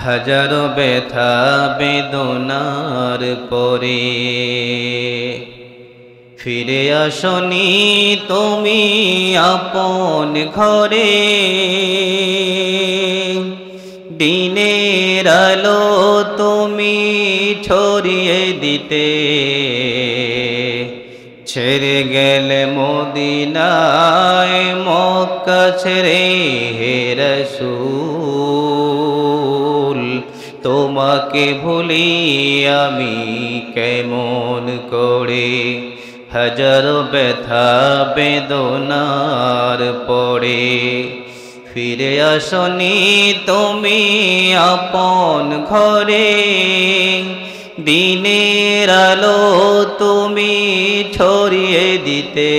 হাজারো ব্যথা বেদনার পরে ফিরে আসনি তুমি আপন ঘরে। দিনের আলো তুমি ছড়িয়ে দিতে ছেড়ে গেলে মদিনায় মক্কা ছেড়ে হে রাসূল। তোমাকে ভুলি আমি কেমন করে, হাজারো ব্যথা বেদনার পরে ফিরে আসনি তুমি আপন ঘরে। দিনের আলো তুমি ছড়িয়ে দিতে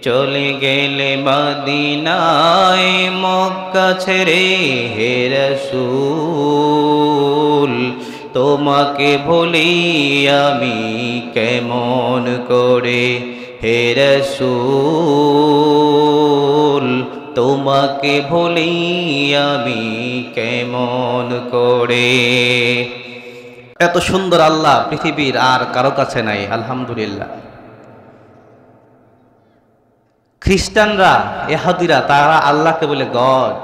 চলে গেলে মদিনায় মক্কা ছেড়ে হে রাসূল। তোমাকে ভুলি আমি কেমন করে হে রাসূল। তোমাকে ভুলি আমি কেমন করে। এত সুন্দর আল্লাহ পৃথিবীর আর কারো কাছে নাই, আলহামদুলিল্লাহ। খ্রিস্টানরা, ইহুদিরা তারা আল্লাহকে বলে গড।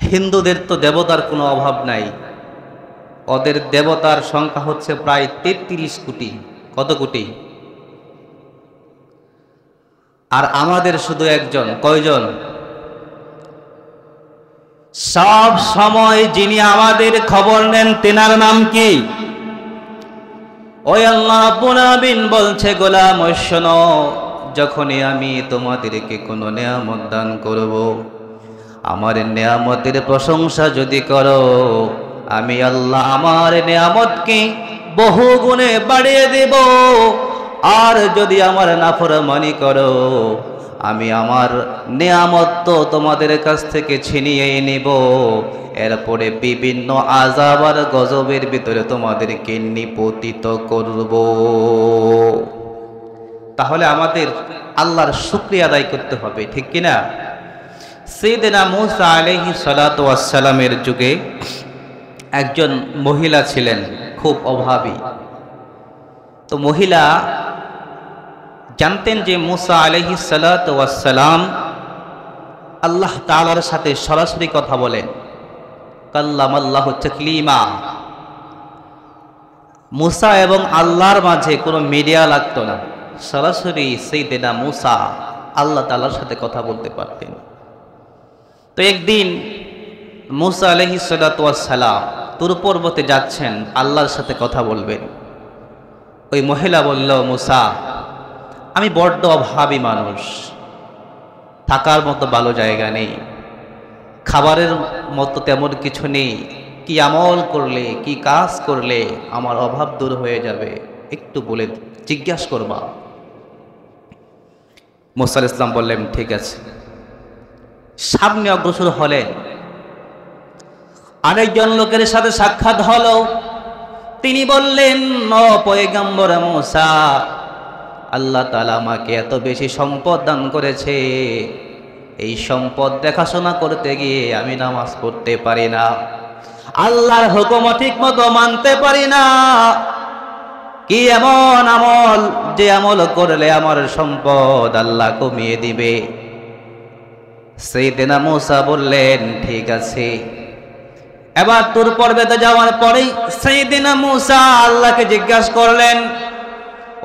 হিন্দুদের তো দেবতার কোনো অভাব নাই, ওদের দেবতার সংখ্যা হচ্ছে প্রায় 33 কোটি। কত কোটি? আর আমাদের শুধু একজন। কয়জন? সব সময় যিনি আমাদের খবর নেন তেনার নাম কি? ওই আল্লাহ রাব্বুল আলামিন বলছে, গোলাম শোনো, যখনই আমি তোমাদেরকে কোনো নেয়ামত দান করব, আমার নেয়ামতের প্রশংসা যদি করো, আমি আল্লাহ আমার নেয়ামতকে বহু গুণে বাড়িয়ে দেব। আর যদি আমার নাফরমানি করো, আমি আমার নেয়ামত তো তোমাদের কাছ থেকে ছিনিয়ে নেব। এরপরে বিভিন্ন আযাব আর গজবের ভিতরে তোমাদেরকে নিপতিত করব। তাহলে আমাদের আল্লাহর শুকরিয়া আদায় করতে হবে, ঠিক কিনা? সাইয়েদনা মূসা আলাইহিস সালাতু ওয়াস সালামের যুগে একজন মহিলা ছিলেন, খুব অভাবী। তো মহিলা জানতেন যে মূসা আলাইহিস সালাতু ওয়াস সালাম আল্লাহ তাআলার সাথে সরাসরি কথা বলেন, কাল্লামাল্লাহু তাকলিমা। মূসা এবং আল্লাহর মাঝে কোনো মিডিয়া লাগতো না, সরাসরি সাইয়েদনা মূসা আল্লাহ তাআলার সাথে কথা বলতে পারতেন। তো একদিন মূসা আলাইহিস সালাতু ওয়াস সালাম তুর পর্বতে যাচ্ছেন, আল্লাহর সাথে কথা বলবেন। ওই মহিলা বলল, মূসা, আমি বড্ড অভাবী মানুষ, থাকার মতো ভালো জায়গা নেই, খাবারের মতো তেমন কিছু নেই, কি আমল করলে, কি কাজ করলে আমার অভাব দূর হয়ে যাবে, একটু বলে জিজ্ঞাসা করবা। মূসা আলাইহিস সালাম বললেন, ঠিক আছে। সামনে অগ্রসর হলেন, আরেকজন লোকের সাথে সাক্ষাৎ হলো। তিনি বললেন, ও পয়গম্বর মূসা, আল্লাহ তাআলা আমাকে এত বেশি সম্পদ দান করেছে, এই সম্পদ দেখাশোনা করতে গিয়ে আমি নামাজ পড়তে পারি না, আল্লাহর হুকুম ঠিক মতো মানতে পারি না। কি এমন আমল যে আমল করলে আমার সম্পদ আল্লাহ কমিয়ে দিবে? সাইয়েদনা মূসা বললেন, ঠিক আছে। এবার তুর পর্বতে যাওয়ার পরেই সাইয়েদনা মূসা আল্লাহকে জিজ্ঞাসা করলেন,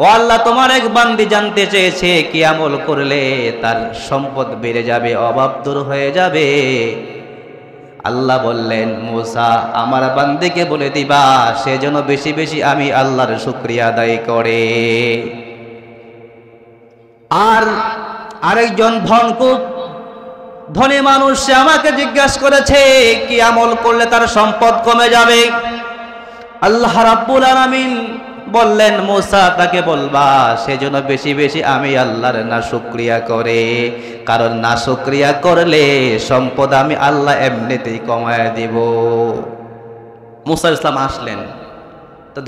ও আল্লাহ, তোমার এক বান্দি জানতে চেয়েছে কি আমল করলে তার সম্পদ বেড়ে যাবে, অভাব দূর হয়ে যাবে। আল্লাহ বললেন, মূসা, আমার বান্দিকে বলে দিবা সে যেন বেশি বেশি আমি আল্লাহর শুকরিয়া আদায় করে। আর আরেকজন ধনী মানুষ, সে আমাকে জিজ্ঞাসা করেছে কি আমল করলে তার সম্পদ কমে যাবে। আল্লাহ রাব্বুল আলামিন বললেন, মূসা, তাকে বলবা সেজন্য বেশি বেশি আমি আল্লাহর নাশুকরিয়া করে, কারণ নাশুকরিয়া করলে সম্পদ আমি আল্লাহ এমনিতেই কমায় দিব। মূসা আলাইহিস সালাম আসলেন। তো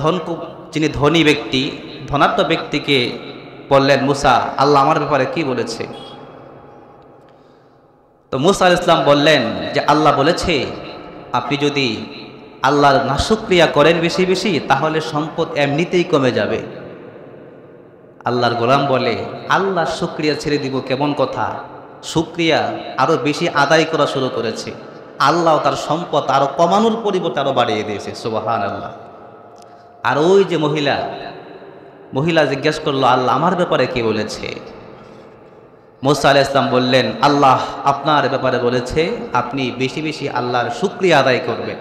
যিনি ধনী ব্যক্তি, ধনাঢ্য ব্যক্তিকে বললেন, মূসা, আল্লাহ আমার ব্যাপারে কি বলেছে? তো মুসা আলাইহিস সালাম বললেন যে আল্লাহ বলেছে আপনি যদি আল্লাহর নাশুকরিয়া করেন বেশি বেশি তাহলে সম্পদ এমনিতেই কমে যাবে। আল্লাহর গোলাম বলে আল্লাহর শুকরিয়া ছেড়ে দিব কেমন কথা, শুকরিয়া আরো বেশি আদায় করা শুরু করেছে, আল্লাহ তার সম্পদ আরো কমানোর পরিবর্তে আরো বাড়িয়ে দিয়েছে। সুবহানাল্লাহ। আর ওই যে মহিলা জিজ্ঞেস করলো আল্লাহ আমার ব্যাপারে কি বলেছে? মুসা আলাইহিস সালাম বললেন আল্লাহ আপনার ব্যাপারে বলেছে আপনি বেশি বেশি আল্লাহর শুকরিয়া আদায় করবেন।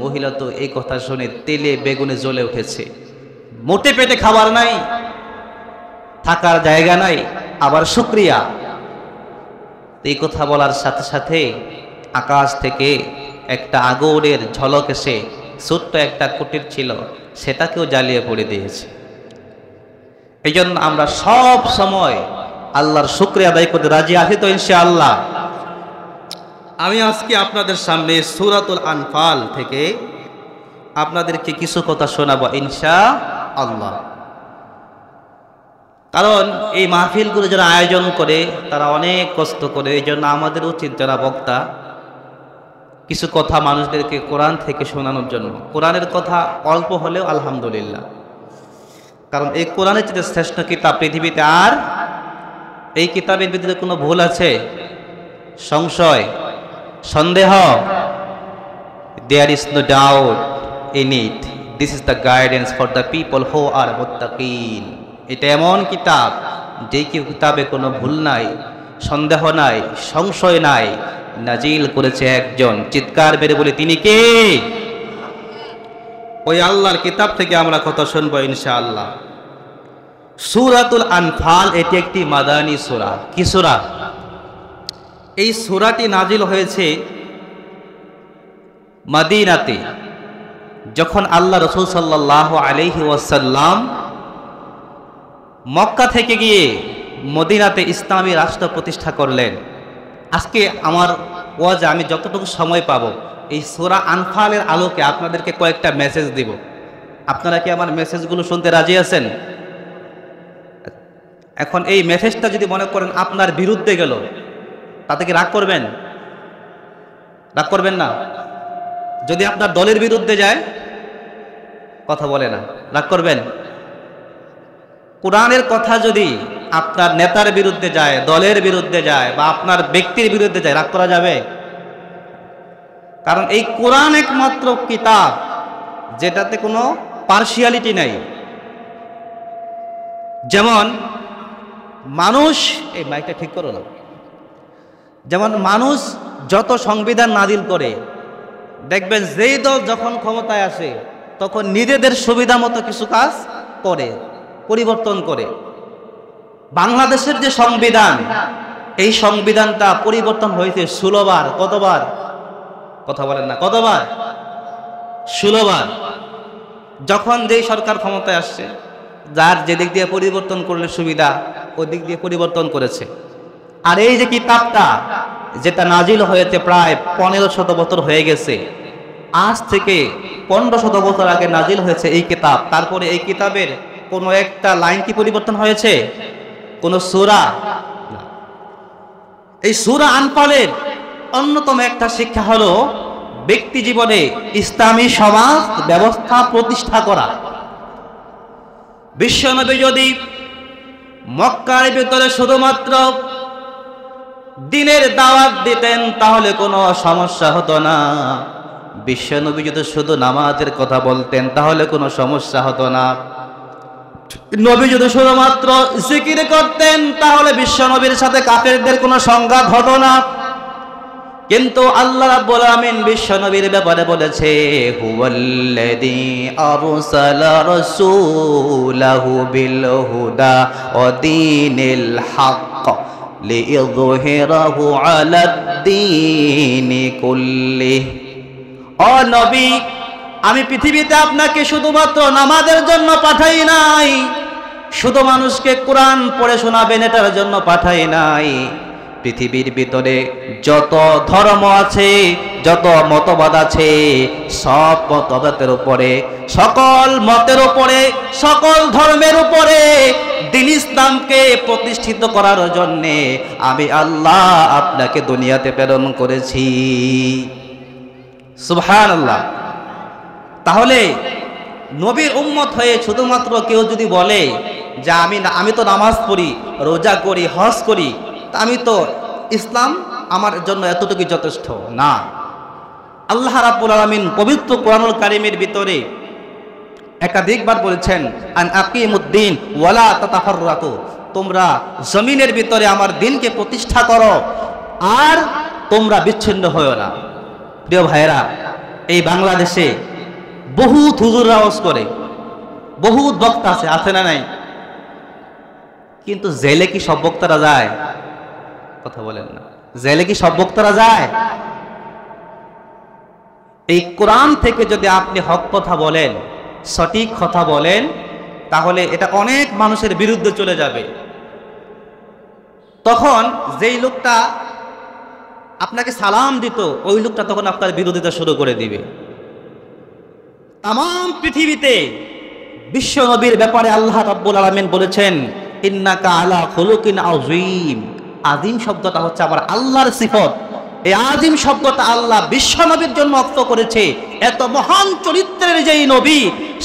মহিলা তো এই কথা শুনে তেলে বেগুনে জ্বলে উঠেছে। মোটে পেটে খাবার নাই, থাকার জায়গা নাই, আবার শুকরিয়া। এই কথা বলার সাথে সাথে আকাশ থেকে একটা আগুনের ঝলক এসে ছোট্ট একটা কুটির ছিল সেটাকেও জ্বালিয়ে পড়ে দিয়েছে। এই জন্য আমরা সব সময় আল্লাহর শুকরিয়া আদায় করতে রাজি আছি তো ইনশাআল্লাহ। আমি আজকে আপনাদের সামনে সূরাতুল আনফাল থেকে আপনাদেরকে কিছু কথা শোনাবো ইনশাআল্লাহ। কারণ এই মাহফিলগুলো যারা আয়োজন করে তারা অনেক কষ্ট করে, এই জন্য আমাদের উচিত যারা বক্তা কিছু কথা মানুষদেরকে কোরআন থেকে শোনানোর জন্য। কোরআনের কথা অল্প হলেও আলহামদুলিল্লাহ, কারণ এই কোরআনের চেয়ে শ্রেষ্ঠ কিতাব পৃথিবীতে আর এই কিতাবের ভিতরে কোনো ভুল আছে, সংশয়, সন্দেহ? There is no doubt in it. This is the guidance for the people who are muttaqin. এটা এমন কিতাব যে কিতাবে কোনো ভুল নাই, সন্দেহ নাই, সংশয় নাই। নাজিল করেছে একজন, চিৎকার বেড়ে বলে তিনি কে? ওই আল্লাহর কিতাব থেকে আমরা কথা শুনবো ইনশাআল্লাহ। সূরাতুল আনফাল এটি একটি মাদানী সূরা। কি সূরা? এই সূরাটি নাজিল হয়েছে মদিনাতে, যখন আল্লাহ রাসূল সাল্লাল্লাহু আলাইহি ওয়াসাল্লাম মক্কা থেকে গিয়ে মদিনাতে ইসলামী রাষ্ট্র প্রতিষ্ঠা করলেন। আজকে আমার ওয়াজে আমি যতটুকু সময় পাবো এই সূরা আনফালের আলোকে আপনাদেরকে কয়েকটা মেসেজ দিব। আপনারা কি আমার মেসেজগুলো শুনতে রাজি আছেন? এখন এই মেসেজটা যদি মনে করেন আপনার বিরুদ্ধে গেল, তাতে কি রাগ করবেন? রাগ করবেন না। যদি আপনার দলের বিরুদ্ধে যায়, কথা বলে না, রাগ করবেন? কোরআনের কথা যদি আপনার নেতার বিরুদ্ধে যায়, দলের বিরুদ্ধে যায়, বা আপনার ব্যক্তির বিরুদ্ধে যায়, রাগ করা যাবে? কারণ এই কোরআন একমাত্র কিতাব যেটাতে কোনো পার্সিয়ালিটি নাই। যেমন মানুষ, এই মাইকটা ঠিক করো না, যেমন মানুষ যত সংবিধান নাজিল করে, দেখবেন যেই দল যখন ক্ষমতায় আসে তখন নিজেদের সুবিধা মতো কিছু কাজ করে, পরিবর্তন করে। বাংলাদেশের যে সংবিধান, এই সংবিধানটা পরিবর্তন হয়েছে 16 বার। কতবার? কথা বলেন না, কতবার? 16 বার। যখন যেই সরকার ক্ষমতায় আসছে, যার যে দিক দিয়ে পরিবর্তন করলে সুবিধা ওই দিক দিয়ে পরিবর্তন করেছে। আর এই যে কিতাবটা যেটা নাজিল হয়েছে প্রায় 1500 বছর হয়ে গেছে, আজ থেকে 1500 বছর আগে নাজিল হয়েছে এই কিতাব। তারপরে এই কিতাবের কোনো একটা লাইন কি পরিবর্তন হয়েছে? কোন সূরা? এই সূরা আনফালের অন্যতম একটা শিক্ষা হলো ব্যক্তি জীবনে ইসলামী সমাজ ব্যবস্থা প্রতিষ্ঠা করা। বিশ্বনবী যদি মক্কার ভিতরে শুধুমাত্র দ্বীনের দাওয়াত দিতেন তাহলে কোনো সমস্যা হতো না। বিশ্বনবী যদি শুধু নামাজের কথা বলতেন তাহলে কোনো সমস্যা হতো না। নবী যদি শুধুমাত্র জিকির করতেন তাহলে বিশ্বনবীর সাথে কাফেরদের কোনো সংঘাত হতো না। কিন্তু আল্লাহ রাব্বুল আমিন বিশ্বনবীর ব্যাপারে বলেছে, হুয়াল্লাযী আরসালা রাসূলাহু বিল হুদা ওয়া দীনিল হক লিইযহিরাহু আলাদ-দীনি কুল্লিহি। ও নবী, আমি পৃথিবীতে আপনাকে শুধুমাত্র নামাজের জন্য পাঠাই নাই, শুধু মানুষকে কোরআন পড়ে শোনাবেন এটার জন্য পাঠাই নাই। পৃথিবীর ভিতরে যত ধর্ম আছে, যত মতবাদ আছে, সব মতবাদের উপরে, সকল মতের উপরে, সকল ধর্মের উপরে দ্বীন ইসলামকে প্রতিষ্ঠিত করার জন্যে আমি আল্লাহ আপনাকে দুনিয়াতে প্রেরণ করেছি। সুবহানাল্লাহ। তাহলে নবীর উম্মত হয়ে শুধুমাত্র কেউ যদি বলে যে আমি তো নামাজ পড়ি, রোজা করি, হজ করি, তা আমি তো ইসলাম আমার জন্য এতটুকুই যথেষ্ট না। আল্লাহ রাব্বুল আলামিন পবিত্র কোরআনুল কারীমের ভিতরে একাধিকবার বলেছেন, আন আকিমুদ্দিন ওয়ালা তাতাফাররাকু, তোমরা জমিনের ভিতরে আমার দ্বীনকে প্রতিষ্ঠা করো আর তোমরা বিচ্ছিন্ন হয়ো না। প্রিয় ভাইরা, এই বাংলাদেশে বহুত হুজুররা ওয়াজ করে, বহুত বক্তা আছে না নাই? কিন্তু জেলে কি সব বক্তারা যায়? কথা বলেন না। জেলে কি সব বক্তারা যায়? এই কোরআন থেকে যদি আপনি হক কথা বলেন, সঠিক কথা বলেন, তাহলে এটা অনেক মানুষের বিরুদ্ধে চলে যাবে। তখন যেই লোকটা আপনাকে সালাম দিত, ওই লোকটা তখন আপনার বিরোধিতা শুরু করে দিবে। তামাম পৃথিবীতে বিশ্ব নবীর ব্যাপারে আল্লাহ রাব্বুল আলামিন বলেছেন, ইন্নাকা আলা খুলুকিন আযীম। আযীম শব্দটা হচ্ছে আবার আল্লাহর সিফত। এই আযীম শব্দটা আল্লাহ বিশ্ব নবীর জন্য অর্থ করেছে। এত মহান চরিত্রের যেই নবী,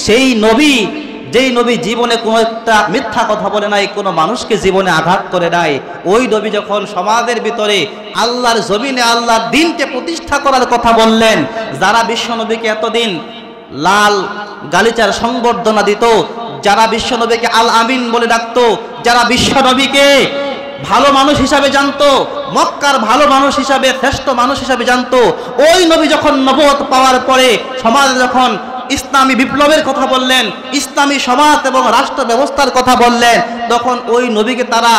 সেই নবী যেই নবী জীবনে কোনো একটা মিথ্যা কথা বলে নাই, কোনো মানুষকে জীবনে আঘাত করে নাই, ওই নবী যখন সমাজের ভিতরে আল্লাহর জমিনে আল্লাহর দ্বীনকে প্রতিষ্ঠা করার কথা বললেন, যারা বিশ্ব নবীকে এতদিন লাল গালিচার সংবর্ধনা দিত, যারা বিশ্ব নবীকে আল আমিন বলে ডাকতো, যারা বিশ্ব নবীকে ভালো মানুষ হিসাবে জানতো, মক্কার ভালো মানুষ হিসাবে, শ্রেষ্ঠ মানুষ হিসাবে জানতো, ওই নবী যখন নবুয়ত পাওয়ার পরে সমাজে যখন ইসলামী বিপ্লবের কথা বললেন, ইসলামী সমাজ এবং রাষ্ট্র ব্যবস্থার কথা বললেন, তখন ওই নবীকে তারা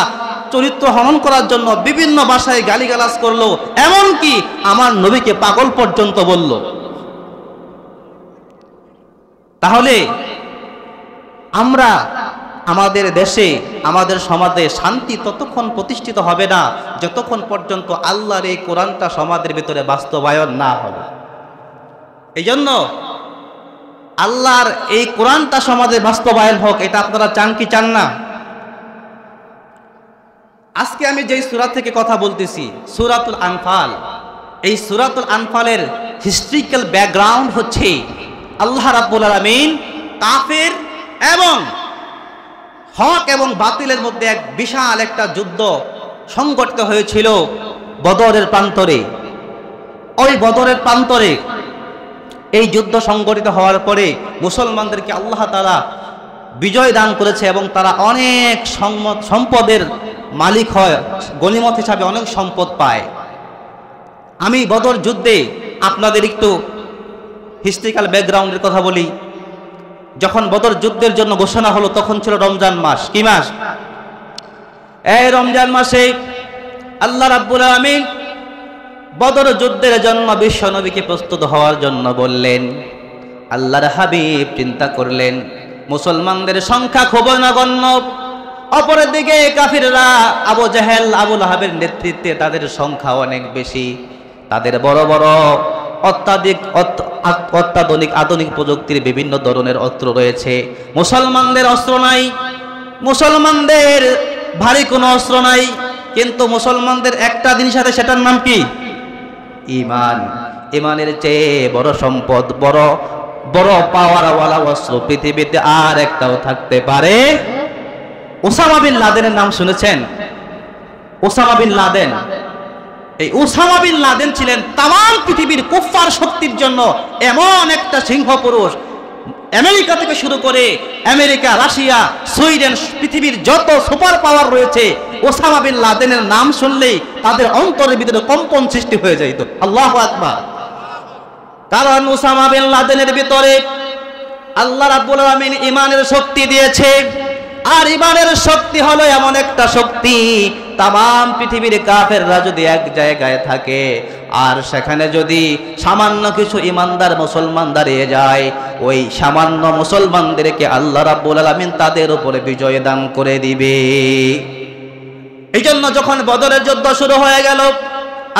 চরিত্র হনন করার জন্য বিভিন্ন ভাষায় গালিগালাজ করলো, এমনকি আমার নবীকে পাগল পর্যন্ত বলল। তাহলে আমরা আমাদের দেশে, আমাদের সমাজে শান্তি ততক্ষণ প্রতিষ্ঠিত হবে না যতক্ষণ পর্যন্ত আল্লাহর এই কোরআনটা সমাজের ভিতরে বাস্তবায়ন না হবে। এই জন্য আল্লাহর এই কোরআনটা সমাজে বাস্তবায়ন হোক, এটা আপনারা চান কি চান না? আজকে আমি যেই সূরা থেকে কথা বলতেছি, সূরাতুল আনফাল, এই সূরাতুল আনফালের হিস্ট্রিক্যাল ব্যাকগ্রাউন্ড হচ্ছে আল্লাহ রাব্বুল আলামিন কাফের এবং হক এবং বাতিলের মধ্যে এক বিশাল একটা যুদ্ধ সংঘটিত হয়েছিল বদরের প্রান্তরে। ওই বদরের প্রান্তরে এই যুদ্ধ সংঘটিত হওয়ার পরে মুসলমানদেরকে আল্লাহ তাআলা বিজয় দান করেছে এবং তারা অনেক সম্পদের মালিক হয়, গনিমত হিসাবে অনেক সম্পদ পায়। আমি বদর যুদ্ধে আপনাদের একটু হিস্ট্রিক্যাল ব্যাকগ্রাউন্ডের কথা বলি। যখন বদর যুদ্ধের জন্য ঘোষণা হলো, তখন ছিল রমজান মাস। কি মাস? এই রমজান মাসে আল্লাহ রাব্বুল আলামিন বদর যুদ্ধের জন্য বিশ্ব নবীকে প্রস্তুত হওয়ার জন্য বললেন। আল্লাহর হাবিব চিন্তা করলেন মুসলমানদের সংখ্যা খুব নগণ্য, অপরের দিকে কাফিররা আবু জাহেল, আবু লাহাবের নেতৃত্বে তাদের সংখ্যা অনেক বেশি, তাদের বড় বড় অত্যাধুনিক আধুনিক প্রযুক্তির বিভিন্ন ধরনের অস্ত্র রয়েছে। মুসলমানদের অস্ত্র নাই, মুসলমানদের ভারী কোনো অস্ত্র নাই, কিন্তু মুসলমানদের একটা জিনিস আছে, সেটার নাম কি? ঈমান। ঈমানের চেয়ে বড় সম্পদ, বড় বড় পাওয়ারওয়ালা অস্ত্র পৃথিবীতে আর একটাও থাকতে পারে। ওসামা বিন লাদেনের নাম শুনেছেন? ওসামা বিন লাদেন, এই ওসামা বিন লাদেন ছিলেন তামাম পৃথিবীর কুফফার শক্তির জন্য এমন একটা সিংহ পুরুষ। আমেরিকা থেকে শুরু করে আমেরিকা, রাশিয়া, সুইডেন, পৃথিবীর যত সুপার পাওয়ার রয়েছে, ওসামা বিন লাদেনের নাম শুনলেই তাদের অন্তরের ভিতরে কম্পন সৃষ্টি হয়ে যেত। আল্লাহু আকবার। কারণ ওসামা বিন লাদেনের ভিতরে আল্লাহ রাব্বুল আলামিন ঈমানের শক্তি দিয়েছে। আর ঈমানের শক্তি হলো এমন একটা শক্তি, তামাম পৃথিবীর কাফেররা যদি এক জায়গায় থাকে আর সেখানে যদি সামান্য কিছু ঈমানদার মুসলমান দাঁড়িয়ে যায়, ওই সামান্য মুসলমানদেরকে আল্লাহ রাব্বুল আলামিন তাদের উপরে বিজয় দান করে দিবে। এই জন্য যখন বদরের যুদ্ধ শুরু হয়ে গেল,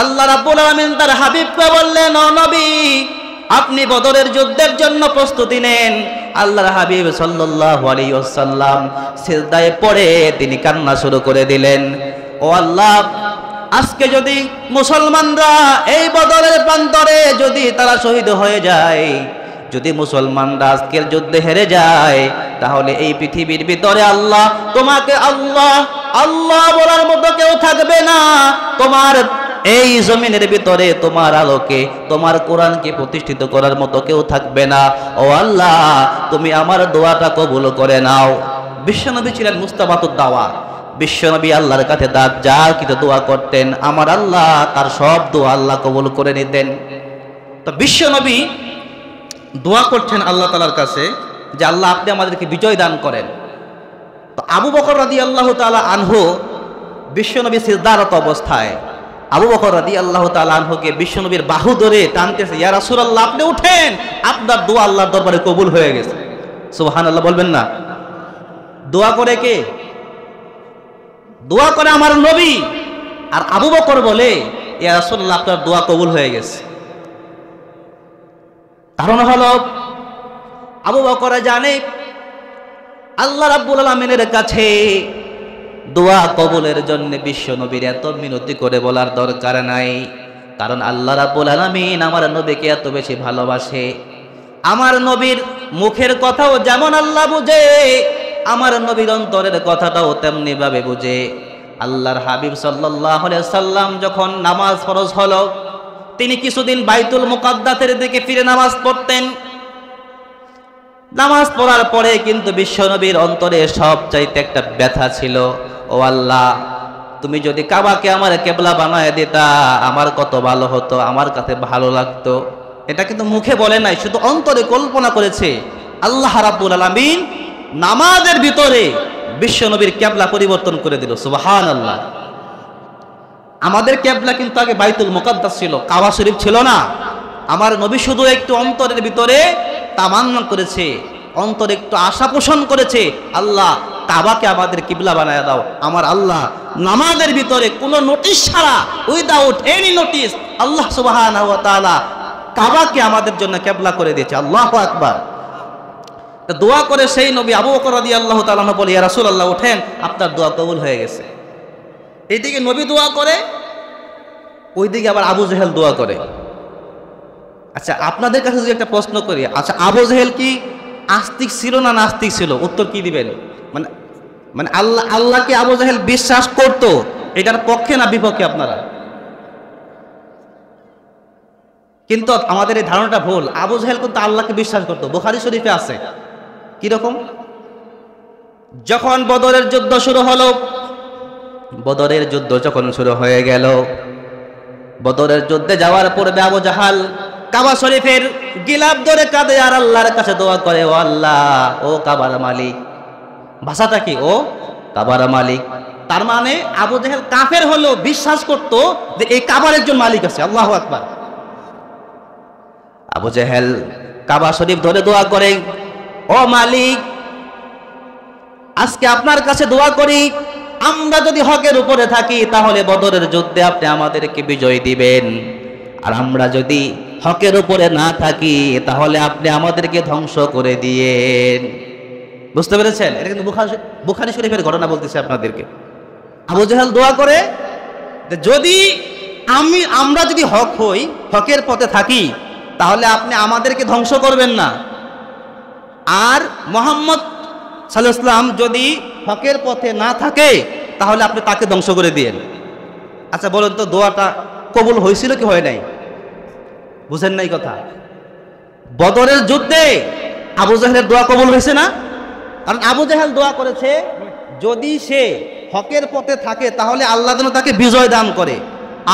আল্লাহ রাব্বুল আলামিন তার হাবিবকে বললেন, ও নবী, আপনি বদরের যুদ্ধের জন্য প্রস্তুতি নেন। আল্লাহর হাবিব সাল্লাল্লাহু আলাইহি ওয়াসাল্লাম সিজদায় পড়ে তিনি কান্না শুরু করে দিলেন। ও আল্লাহ, আজকে যদি মুসলমানরা এই বদরের প্রান্তরে যদি তারা শহীদ হয়ে যায়, যদি মুসলমানরা আজকের যুদ্ধে হেরে যায়, তাহলে এই পৃথিবীর ভিতরে আল্লাহ তোমাকে আল্লাহ আল্লাহ বলার মতো কেউ থাকবে না। তোমার এই জমিনের ভিতরে তোমার আলোকে, তোমার কোরআনকে প্রতিষ্ঠিত করার মতো কেউ থাকবে না। ও আল্লাহ, তুমি আমার দোয়াটা কবুল করে নাও। বিশ্বনবী ছিলেন মুস্তাবাতুদ দাওয়া। বিশ্বনবী আল্লাহর কাছে যা কিছু দোয়া করতেন, আমার আল্লাহ তার সব দোয়া আল্লাহ কবুল করে নিতেন। তো বিশ্বনবী দোয়া করছেন আল্লাহ তাআলার কাছে যে আল্লাহ আপনি আমাদেরকে বিজয় দান করেন। তো আবু বকর রাদিয়াল্লাহু তাআলা আনহু বিশ্বনবী সিজদারত অবস্থায় আবু বকর রাদিয়াল্লাহু তাআলা আনহুকে বিশ্বনবীর বাহু ধরে টানতেছে, ইয়া রাসূলুল্লাহ আপনি উঠেন, আপনার দোয়া আল্লাহর দরবারে কবুল হয়ে গেছে। সুবহানাল্লাহ বলবেন না? দোয়া করে কে? দোয়া করে আমার নবী। আর আবু বকর বলে, ইয়া রাসূলুল্লাহ আপনার দোয়া কবুল হয়ে গেছে। কারণ হলো আবু বকর জানে আল্লাহ রাব্বুল আলামিনের কাছে দোয়া কবুলের জন্য বিশ্ব নবীর এত মিনতি করে বলার দরকার নাই। কারণ আল্লাহ রাব্বুল আলামিন আমার নবীকে এত বেশি ভালোবাসে। আমার নবীর মুখের কথাও যেমন আল্লাহ বুঝে, আমার নবীর অন্তরের কথাটাও তেমনি ভাবে বুঝে। আল্লাহর হাবিব সাল্লাল্লাহু আলাইহি সাল্লাম যখন নামাজ ফরজ হলো, তিনি কিছুদিন বাইতুল মুকাদ্দাসের দিকে ফিরে নামাজ পড়তেন। নামাজ পড়ার পরে কিন্তু বিশ্বনবীর অন্তরে সবচাইতে একটা ব্যথা ছিল, ও আল্লাহ তুমি যদি কাবাকে আমার কেবলা বানায় দিতা আমার কত ভালো হতো, আমার কাছে ভালো লাগতো। এটা কিন্তু মুখে বলে নাই, শুধু অন্তরে কল্পনা করেছে। আল্লাহ রাব্বুল আলামিন নামাজের ভিতরে বিশ্বনবীর কেবলা পরিবর্তন করে দিল। সুবহানাল্লাহ। আমাদের কেবলা কিন্তু আগে বাইতুল মুকাদ্দাস ছিল, কাবা শরীফ ছিল না। আমার নবী শুধু একটু অন্তরের ভিতরে তামান্না করেছে, অন্তরে একটু আশা পোষণ করেছে, আল্লাহ কাবাকে আমাদের কিবলা বানায় দাও। আমার আল্লাহ নামাজের ভিতরে কোনো নোটিশ ছাড়া, উইদাউট এনি নোটিস, আল্লাহ সুবহানাহু ওয়া তাআলা কাবাকে আমাদের জন্য কেবলা করে দিয়েছে। আল্লাহু আকবার। দোয়া করে সেই নবী আবু বকর রাদিয়াল্লাহু তাআলা বলে, ইয়া রাসূলুল্লাহ ওঠেন, আপনার দোয়া কবুল হয়ে গেছে। এইদিকে নবী দোয়া করে, ওইদিকে আবার আবু জেহেল দোয়া করে। আচ্ছা আপনাদের কাছে যদি একটা প্রশ্ন করি, আচ্ছা আবু জেহেল কি আস্তিক ছিল না নাস্তিক ছিল? উত্তর কি দিবেন? মানে আল্লাহকে আবু জেহেল বিশ্বাস করতো, এটার পক্ষে না বিপক্ষে আপনারা? কিন্তু আমাদের এই ধারণাটা ভুল। আবু জেহেল কিন্তু আল্লাহকে বিশ্বাস করতো। বুখারী শরীফে আছে। কিরকম? যখন বদরের যুদ্ধ শুরু হলো, বদরের যুদ্ধ যখন শুরু হয়ে গেল, বদরের যুদ্ধে যাওয়ার পূর্বে আবু জাহাল কাবা শরীফের গিলাফ ধরে কাঁদে আর আল্লাহর কাছে দোয়া করে, ও আল্লাহ, ও কাবার মালিক। ভাষাটা কি? ও কাবার মালিক। তার মানে আবু জাহেল কাফের হলেও বিশ্বাস করতো যে এই কাবার একজন মালিক আছে। আল্লাহু আকবার। আবু জাহেল কাবা শরীফ ধরে দোয়া করে, ও মালিক, আজকে আপনার কাছে দোয়া করি, আমরা যদি হকের উপরে থাকি তাহলে বদরের যুদ্ধে আপনি আমাদেরকে বিজয় দিবেন, আর আমরা যদি হকের উপরে না থাকি তাহলে আপনি আমাদেরকে ধ্বংস করে দিয়েন। বুঝতে পেরেছেন? এটা কিন্তু বুখারী শরীফের ঘটনা বলতেছে আপনাদেরকে। আবু জাহেল দোয়া করে, যদি আমরা যদি হক হই, হকের পথে থাকি, তাহলে আপনি আমাদেরকে ধ্বংস করবেন না, আর মুহাম্মদ সাল্লাল্লাহু আলাইহি ওয়াসাল্লাম যদি হকের পথে না থাকে তাহলে আপনি তাকে ধ্বংস করে দিয়েন। আচ্ছা বলুন তো, দোয়াটা কবুল হয়েছিল কি হয় নাই? বুঝেন নাই কথা? বদরের যুদ্ধে আবু জাহেলের দোয়া কবুল হয়েছে না? কারণ আবু জাহেল দোয়া করেছে, যদি সে হকের পথে থাকে তাহলে আল্লাহ যেন তাকে বিজয় দান করে,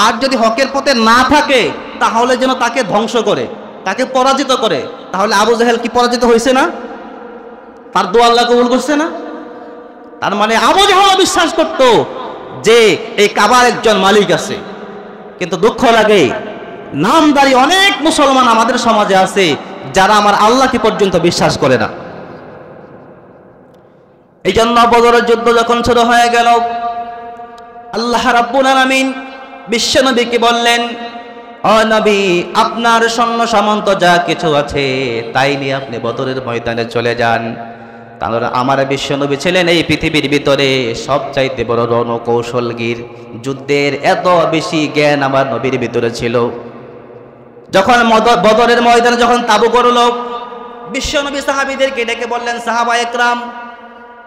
আর যদি হকের পথে না থাকে তাহলে যেন তাকে ধ্বংস করে, তাকে পরাজিত করে। তাহলে আবু জাহেল কি পরাজিত হয়েছে না? তার দোয়া আল্লাহ কবুল করছে না? তার মানে আবু জাহেল বিশ্বাস করত যে এই কাবার একজন মালিক আছে। কিন্তু দুঃখ লাগে, নামদারি অনেক মুসলমান আমাদের সমাজে আছে যারা আমার আল্লাহকে পর্যন্ত বিশ্বাস করে না। এই জন্য বদরের যুদ্ধ যখন শুরু হয়ে গেল, আল্লাহ রাব্বুল আলামিন বিশ্বনবীকে বললেন, ও নবী, আপনার সৈন্য সামন্ত যা কিছু আছে তাই নিয়ে আপনি বদরের ময়দানে চলে যান। কারণ আমার বিশ্বনবী ছিলেন এই পৃথিবীর ভিতরে সবচাইতে বড় রণকৌশলগীর। যুদ্ধের এত বেশি জ্ঞান আমার নবীর ভিতরে ছিল। যখন বদরের ময়দানে যখন তাবু করল, বিশ্বনবী সাহাবীদেরকে ডেকে বললেন, সাহাবা একরাম,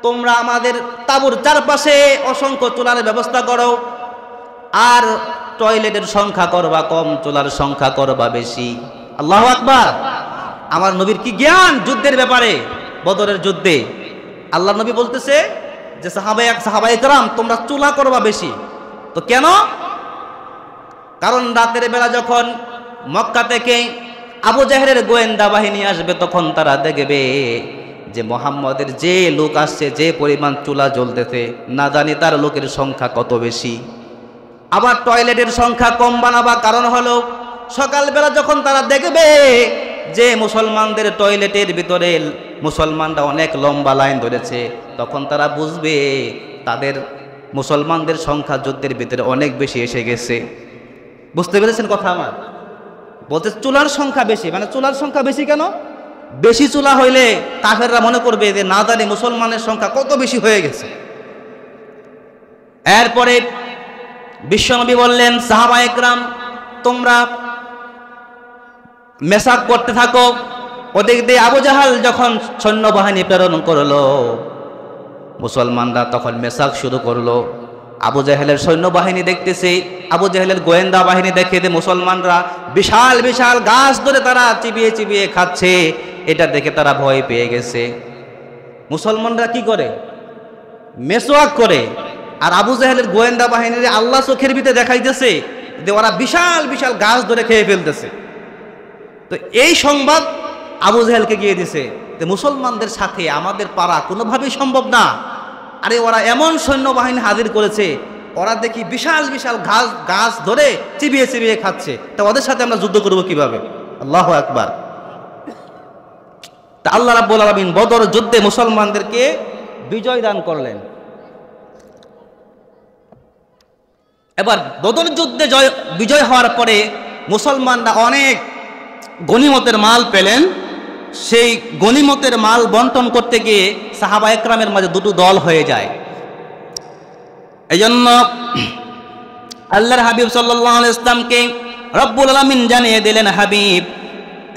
তোমরা আমাদের তাবুর চারপাশে অসংখ্য চুলার ব্যবস্থা করো, আর টয়লেটের সংখ্যা করবা কম, চুলার সংখ্যা করবা বেশি। আল্লাহু আকবার। আমার নবীর কি জ্ঞান যুদ্ধের ব্যাপারে। বদরের যুদ্ধে আল্লাহ নবী বলতেছে যে সাহাবা একরাম, তোমরা চুলা করবা বেশি। তো কেন? কারণ রাতের বেলা যখন মক্কা থেকে আবু জাহেলের গোয়েন্দা বাহিনী আসবে, তখন তারা দেখবে যে মুহাম্মদের যে লোক আসছে, যে পরিমাণ চুলা জ্বলতেছে, না জানি তার লোকের সংখ্যা কত বেশি। আবার টয়লেটের সংখ্যা কম বানাবা কারণ হলো, সকালবেলা যখন তারা দেখবে যে মুসলমানদের টয়লেটের ভিতরে মুসলমানরা অনেক লম্বা লাইন ধরেছে, তখন তারা বুঝবে তাদের মুসলমানদের সংখ্যা যুদ্ধের ভিতরে অনেক বেশি এসে গেছে। বুঝতে পেরেছেন কথা আমার? বলতে চুলার সংখ্যা বেশি, মানে চুলার সংখ্যা বেশি কেন? বেশি চুলা হইলে কাফেররা মনে করবে যে না জানি মুসলমানের সংখ্যা কত বেশি হয়ে গেছে। এরপরে বিশ্বনবী বললেন, সাহাবা একরাম, তোমরা মেসাক করতে থাকো। ওদিক দিয়ে আবু জাহাল যখন সৈন্যবাহিনী প্রেরণ করলো, মুসলমানরা তখন মেসাক শুরু করলো। আবু জাহেলের সৈন্যবাহিনী দেখতেছে, আবু জাহেলের গোয়েন্দা বাহিনী দেখে যে মুসলমানরা বিশাল বিশাল গাছ ধরে তারা চিবিয়ে চিবিয়ে খাচ্ছে, এটা দেখে তারা ভয় পেয়ে গেছে। মুসলমানরা কি করে? মেসওয়াক করে। আর আবু জাহেলের গোয়েন্দা বাহিনীর আল্লাহ চোখের ভিতরে দেখাইতেছে যে ওরা বিশাল বিশাল গাছ ধরে খেয়ে ফেলতেছে। তো এই সংবাদ আবু জাহেলকে গিয়ে দিছে যে মুসলমানদের সাথে আমাদের পারা কোনোভাবেই সম্ভব না। আরে ওরা এমন সৈন্যবাহিনী হাজির করেছে, ওরা দেখি বিশাল বিশাল গাছ ধরে চিবিয়ে চিবিয়ে খাচ্ছে, তা ওদের সাথে আমরা যুদ্ধ করবো কিভাবে? আল্লাহু আকবার। তা আল্লাহ রাব্বুল আলামিন বদর যুদ্ধে মুসলমানদেরকে বিজয় দান করলেন। এবার বদর যুদ্ধে বিজয় হওয়ার পরে মুসলমানরা অনেক গনিমতের মাল পেলেন। সেই গনিমতের মাল বন্টন করতে গিয়ে সাহাবা একরামের মাঝে দুটো দল হয়ে যায়। এই জন্য আল্লাহর হাবিব সাল্লাল্লাহু আলাইহি ওয়াসাল্লামকে রব্বুল আলামিন জানিয়ে দিলেন, হাবিব,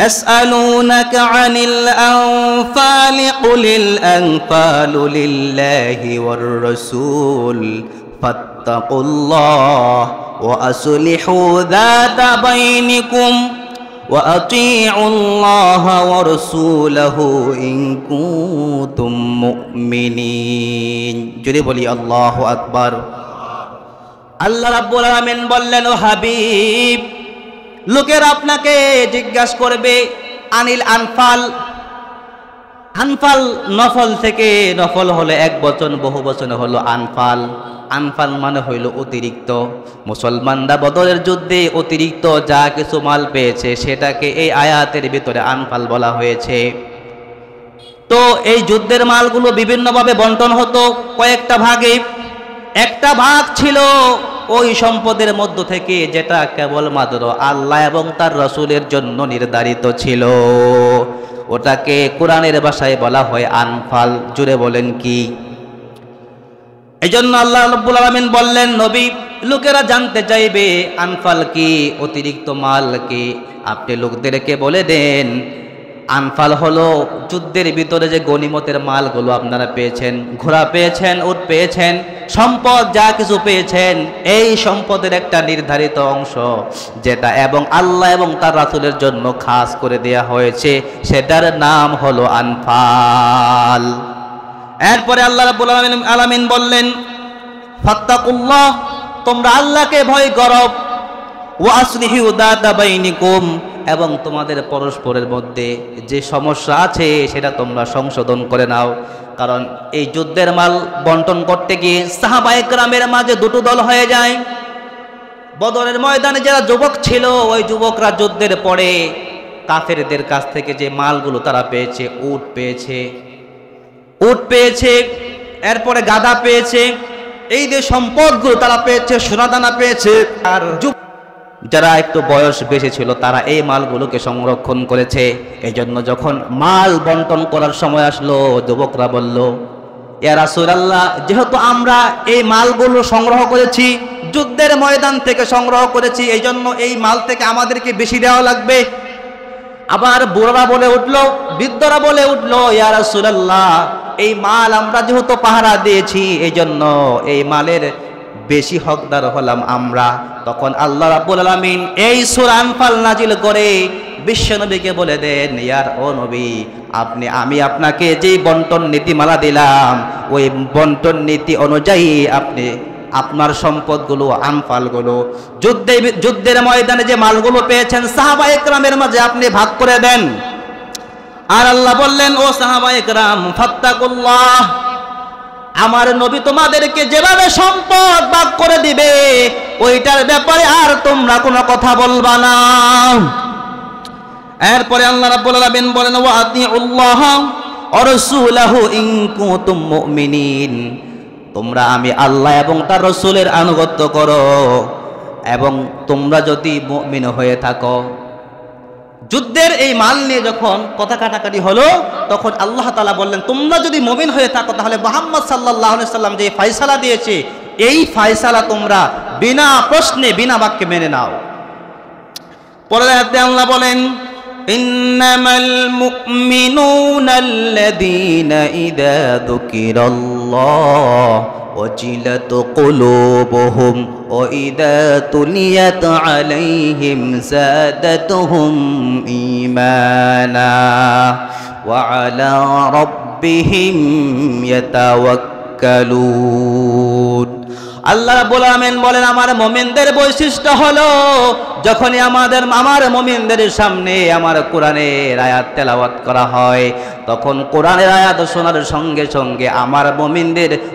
আসআলুনাকা আনিল আনফালি কুলিল আনফালু লিল্লাহি ওয়ার রাসূল ফাত্তাকুল্লাহ ওয়া আসলিহু যাতা বাইনিকুম وأطيعوا الله ورسوله إن كنتم مؤمنين। যদি বলি আল্লাহু আকবার। আল্লাহ রাব্বুল আলামিন বললেন, ও হাবিব, লোকেরা আপনাকে জিজ্ঞাসা করবে আনিল আনফাল। আনফাল নফল থেকে, নফল হলো এক বচন, বহু বচনে হলো আনফাল। আনফাল মানে হইল অতিরিক্ত। মুসলমানরা বদরের যুদ্ধে অতিরিক্ত যা কিছু মাল পেয়েছে সেটাকে এই আয়াতের ভিতরে আনফাল বলা হয়েছে। তো এই যুদ্ধের মালগুলো বিভিন্নভাবে বন্টন হতো কয়েকটা ভাগে। একটা ভাগ ছিল ওই সম্পদের মধ্য থেকে যেটা কেবলমাত্র আল্লাহ এবং তার রাসূলের জন্য নির্ধারিত ছিল। ওটাকে কোরআনের ভাষায় বলা হয় আনফাল। জুড়ে বলেন কি? এই জন্য আল্লাহ রাব্বুল আলামিন বললেন, নবী, লোকেরা জানতে চাইবে আনফাল কি, অতিরিক্ত মাল কি, আপনি লোকদেরকে বলে দেন আনফাল হলো যুদ্ধের ভিতরে যে গনিমতের মালগুলো আপনারা পেয়েছেন, ঘোড়া পেয়েছেন, উট পেয়েছেন, সম্পদ যা কিছু পেয়েছেন, এই সম্পদের একটা নির্ধারিত অংশ যেটা এবং আল্লাহ এবং তার রাসূলের জন্য খাস করে দেয়া হয়েছে, সেটার নাম হলো আনফাল। এরপরে আল্লাহ রাব্বুল আলামিন বললেন, ফাত্তাকুল্লাহ, তোমরা আল্লাহকে ভয় করো, ওয়া আসলিহু যাতা বাইনিকুম, এবং তোমাদের পরস্পরের মধ্যে যে সমস্যা আছে সেটা তোমরা সংশোধন করে নাও। কারণ এই যুদ্ধের মাল বন্টন করতে গিয়ে সাহাবায়ে কেরামের মাঝে দুটো দল হয়ে যায়। বদরের ময়দানে যারা যুবক ছিল, ওই যুবকরা যুদ্ধের পরে কাফেরদের কাছ থেকে যে মালগুলো তারা পেয়েছে, উট পেয়েছে, এরপরে গাধা পেয়েছে, এই যে সম্পদগুলো তারা পেয়েছে, সোনাদানা পেয়েছে। আর যারা একটু বয়স বেশি ছিল তারা এই মালগুলোকে সংরক্ষণ করেছে। এই জন্য যখন মাল বন্টন করার সময় আসলো, যুবকরা বলল, ইয়া রাসূলুল্লাহ, যেহেতু আমরা এই মালগুলো সংগ্রহ করেছি, যুদ্ধের ময়দান থেকে সংগ্রহ করেছি, এই জন্য এই মাল থেকে আমাদেরকে বেশি দেওয়া লাগবে। আবার বুড়ারা বলে উঠলো, বৃদ্ধরা বলে উঠলো, ইয়া রাসূলুল্লাহ, এই মাল আমরা যেহেতু পাহারা দিয়েছি, এই জন্য এই মালের বেশি হকদার হলাম আমরা। তখন আল্লাহ রাব্বুল আলামিন এই সূরা আনফাল নাজিল করে বিশ্বনবীকে বলে দেন, ইয়ার ও নবী, আমি আপনাকে যে বন্টন নীতিমালা দিলাম, ওই বন্টন নীতি অনুযায়ী আপনি আপনার সম্পদগুলো, আনফালগুলো, যুদ্ধের ময়দানে যে মালগুলো পেয়েছেন সাহাবায়ে কেরামের মাঝে আপনি ভাগ করে দেন। আর আল্লাহ বললেন, ও সাহাবায়ে কেরাম, ফাত্তাকুল্লাহ, আমার নবী তোমাদেরকে যেভাবে সম্পদ ভাগ করে দিবে ওইটার ব্যাপারে আর তোমরা কোনো কথা বলবা না। এরপরে আল্লাহ রাব্বুল আলামিন বলেন, ওয়া আতিউল্লাহ ওয়া রাসূলাহু ইন কুনতুম মুমিনিন, তোমরা আমি আল্লাহ এবং তার রাসূলের আনুগত্য করো এবং তোমরা যদি মুমিন হয়ে থাকো। যুদ্ধের এই মাল নিয়ে যখন কথা কাটাকাটি হলো, তখন আল্লাহ তাআলা বললেন, তোমরা যদি মুমিন হয়ে থাকো তাহলে মুহাম্মদ সাল্লাল্লাহু আলাইহি সাল্লাম যে ফয়সালা দিয়েছে এই ফয়সালা তোমরা বিনা প্রশ্নে বিনা বাক্যে মেনে নাও। পরের আয়াতে আল্লাহ বলেন, ইন্নামাল মুমিনুনা আল্লাযীনা ইযা যুকিরাল্লাহ ওয়াজিলাত কুলুবুহুম ওয়া ইযা তুলিয়াত আলাইহিম যাদাতুহুম ঈমানা ওয়া আলা রাব্বিহিম ইয়াতাওয়াক্কালুন। আল্লাহ রাব্বুল আলামিন বলেন, আমার মুমিনদের বৈশিষ্ট্য হলো যখনই আমার মুমিনদের সামনে আমার কোরআনের আয়াত তেলাওয়াত করা হয়, তখন কোরআনের আয়াত শোনার সঙ্গে সঙ্গে আমার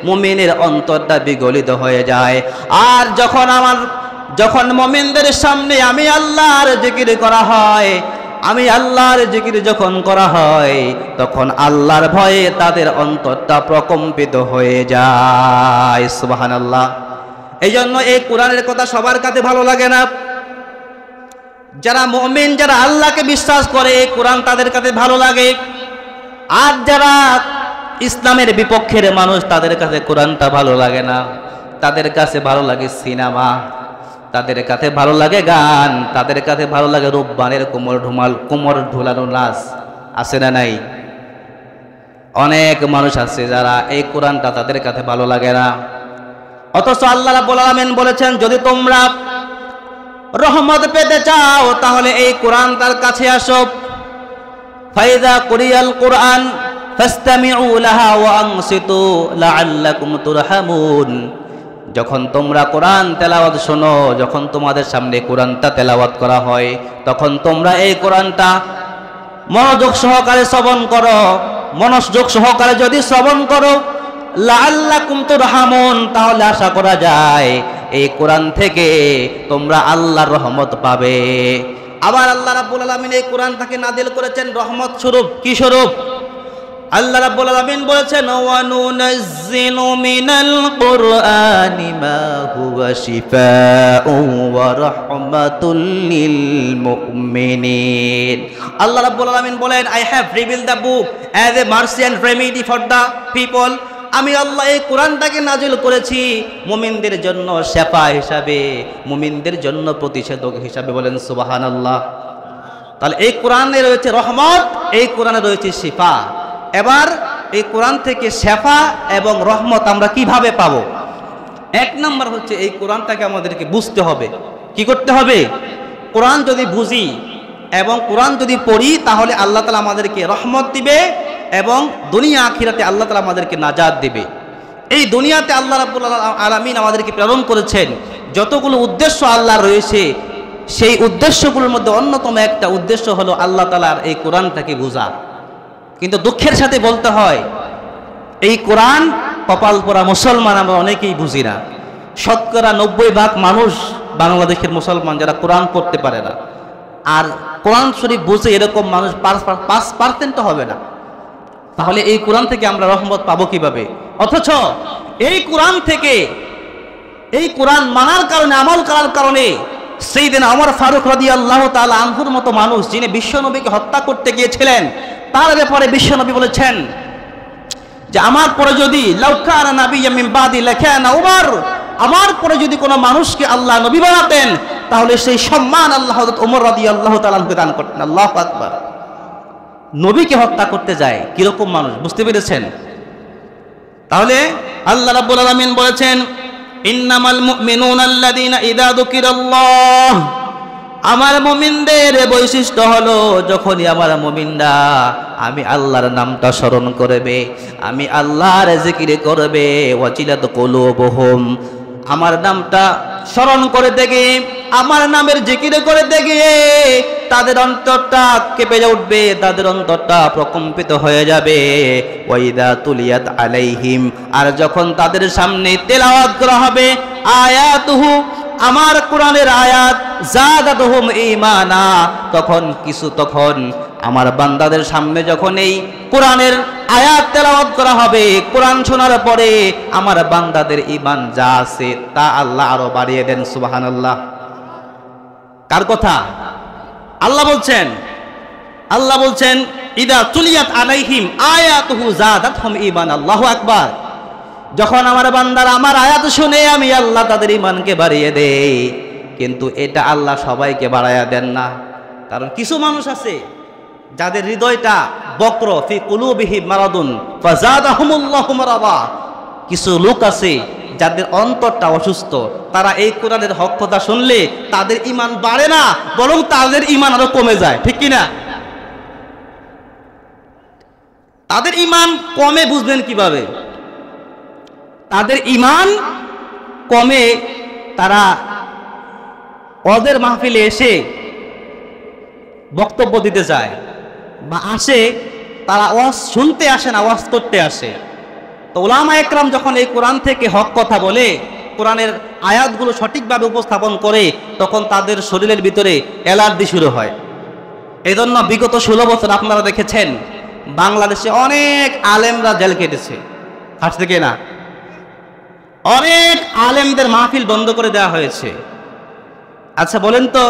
মুমিনের অন্তরটা বিগলিত হয়ে যায়। আর যখন মুমিনদের সামনে আমি আল্লাহর জিকির করা হয়, আমি আল্লাহর জিকির যখন করা হয়, তখন আল্লাহর ভয়ে তাদের অন্তরটা প্রকম্পিত হয়ে যায়। সুবহানাল্লাহ। এই জন্য এই কোরআনের কথা সবার কাছে ভালো লাগে না। যারা মুমিন, যারা আল্লাহকে বিশ্বাস করে, এই কোরআন তাদের কাছে ভালো লাগে। আর যারা ইসলামের বিপক্ষের মানুষ, তাদের কাছে কোরআনটা ভালো লাগে না। তাদের কাছে ভালো লাগে সিনেমা, তাদের কাছে ভালো লাগে গান, তাদের কাছে ভালো লাগে রূপবানের কোমর ঢোলানো নাচ। আছে না নাই? অনেক মানুষ আছে যারা এই কোরআনটা তাদের কাছে ভালো লাগে না। অথচ আল্লাহ রাব্বুল আলামিন বলেছেন, যদি তোমরা রহমত পেতে চাও তাহলে এই কোরআন তার কাছে আসো। ফাইযা কুরিয়াল কোরআন ফাসতামিউ লাহা ওয়া আনসিতু লাআল্লাকুম তুরহামুন। যখন তোমরা কোরআন তেলাওয়াত শোনো, যখন তোমাদের সামনে কোরআনটা তেলাওয়াত করা হয়, তখন তোমরা এই কোরআনটা মনোযোগ সহকারে শ্রবণ করো। মনোযোগ সহকারে যদি শ্রবণ করো, লাআল্লাকুম তুরহামুন, তাহলে আশা করা যায় এই কোরআন থেকে তোমরা আল্লাহর রহমত পাবে। আবার আল্লাহ রাব্বুল আলামিন এই কোরআনটাকে নাযিল করেছেন রহমত স্বরূপ। কি স্বরূপ? আল্লাহ রাব্বুল আলামিন বলেছেন, ওয়া নুনাজ্জিলু মিনাল কুরআনি মা হুয়া শিফাউন ওয়া রাহমাতুল লিল মুমিনিন। আল্লাহ রাব্বুল আলামিন বলেন, I have revealed the book as a mercy and remedy for the people. আমি আল্লাহ এই কোরআনটাকে নাজিল করেছি মুমিনদের জন্য শেফা হিসাবে, মুমিনদের জন্য প্রতিষেধক হিসাবে। বলেন সুবহানাল্লাহ। তাহলে এই কোরআনে রয়েছে রহমত, এই কোরআনে রয়েছে শিফা। এবার এই কোরআন থেকে শেফা এবং রহমত আমরা কিভাবে পাবো? এক নম্বর হচ্ছে এই কোরআনটাকে আমাদেরকে বুঝতে হবে। কি করতে হবে? কোরআন যদি বুঝি এবং কোরআন যদি পড়ি, তাহলে আল্লাহ তাআলা আমাদেরকে রহমত দিবে এবং দুনিয়া আখিরাতে আল্লাহ তাআলা আমাদেরকে নাজাত দিবে। এই দুনিয়াতে আল্লাহ রাব্বুল আলামিন আমাদেরকে প্রেরণ করেছেন, যতগুলো উদ্দেশ্য আল্লাহ রয়েছে, সেই উদ্দেশ্যগুলোর মধ্যে অন্যতম একটা উদ্দেশ্য হলো আল্লাহ তাআলার এই কোরআনটাকে বোঝা। কিন্তু দুঃখের সাথে বলতে হয়, এই কোরআন কপাল পোড়া মুসলমান আমরা অনেকেই বুঝি না। শতকরা 90% মানুষ বাংলাদেশের মুসলমান যারা কোরআন পড়তে পারে না। আর কোরআন শরীফ বুঝে এরকম মানুষ 5% হবে না। তাহলে এই কোরআন থেকে আমরা রহমত পাবো কিভাবে? অথচ এই কোরআন থেকে, এই কোরআন মানার কারণে, আমল করার কারণে সাইয়েদনা ওমর ফারুক রাদিয়াল্লাহু তাআলা আনহুর মতো মানুষ যিনি বিশ্বনবীকে হত্যা করতে গিয়েছিলেন, তার ব্যাপারে বিশ্বনবী বলেছেন যে আমার পরে যদি লাউ কানা নাবিয়্যাম মিন বাদি লাকানা উমর, আমার পরে যদি কোনো মানুষকে আল্লাহ নবী বানাতেন তাহলে সেই সম্মান আল্লাহ হযরত ওমর রাদিয়াল্লাহু তাআলা আনহুকে দান করতেন। আল্লাহু আকবার। নবীকে হত্যা করতে যায় কিরকম মানুষ, বুঝতে পেরেছেন? তাহলে আল্লাহ রাব্বুল আলামিন বলেছেন ইন্নামাল মুমিনুনা আল্লাযীনা ইযা যুকিরাল্লাহ, আমার মুমিনদের বৈশিষ্ট্য হলো যখনই আমার মুমিনরা আমি আল্লাহর নামটা স্মরণ করবে, আমি আল্লাহর জিকির করবে, ওয়াজিলাত কুলুবুহুম, আমার নামটা স্মরণ করে দেখে, আমার নামের জিকির করে দেখে তাদের অন্তরটা কেঁপে উঠবে, তাদের অন্তরটা প্রকম্পিত হয়ে যাবে। ওয়াইদা তুলিয়াত আলাইহিম, আর যখন তাদের সামনে তেলাওয়াত করা হবে আয়াতুহু, আমার কোরআনের আয়াত, জাদাতুহুম ঈমানা, তখন আমার বান্দাদের সামনে যখন এই কোরআনের আয়াত তেলাওয়াত করা হবে, কোরআন শোনার পরে আমার বান্দাদের ঈমান যা আছে তা আল্লাহ আরো বাড়িয়ে দেন। সুবহানাল্লাহ। কার কথা? আল্লাহ বলছেন ইদা তুলিয়াত আলাইহিম আয়াতুহু জাদাতহুম ঈমান। আল্লাহু আকবার। যখন আমার বান্দারা আমার আয়াত শুনে আমি আল্লাহ তাদের ঈমানকে বাড়িয়ে দেই, কিন্তু এটা আল্লাহ সবাইকে বাড়ায়া দেন না। কারণ কিছু মানুষ আছে যাদের হৃদয়টা বক্র, ফি কুলুবিহিম মারাদুন ফাযাদাহুমুল্লাহু মারাদা। কিছু লোক আছে যাদের অন্তরটা অসুস্থ, তারা এই কোরআনের হক কথা শুনলে তাদের ঈমান বাড়ে না, বরং তাদের ঈমান আরো কমে যায়। ঠিক কি না? তাদের ঈমান কমে বুঝবেন কিভাবে? তাদের ঈমান কমে, তারা ওদের মাহফিলে এসে বক্তব্য দিতে যায় বা আসে, তারা ওয়াজ শুনতে আসে না, ওয়াজ করতে আসে। তো উলামা একরাম যখন এই কোরআন থেকে হক কথা বলে, কোরআনের আয়াতগুলো সঠিকভাবে উপস্থাপন করে, তখন তাদের শরীরের ভিতরে অ্যালার্জি শুরু হয়। এই জন্য বিগত 16 বছর আপনারা দেখেছেন বাংলাদেশে অনেক আলেমরা জেল কেটেছে। হাসতে কে না? অনেক আলেমদের মাহফিল বন্ধ করে দেওয়া হয়েছে। আচ্ছা বলেন তো,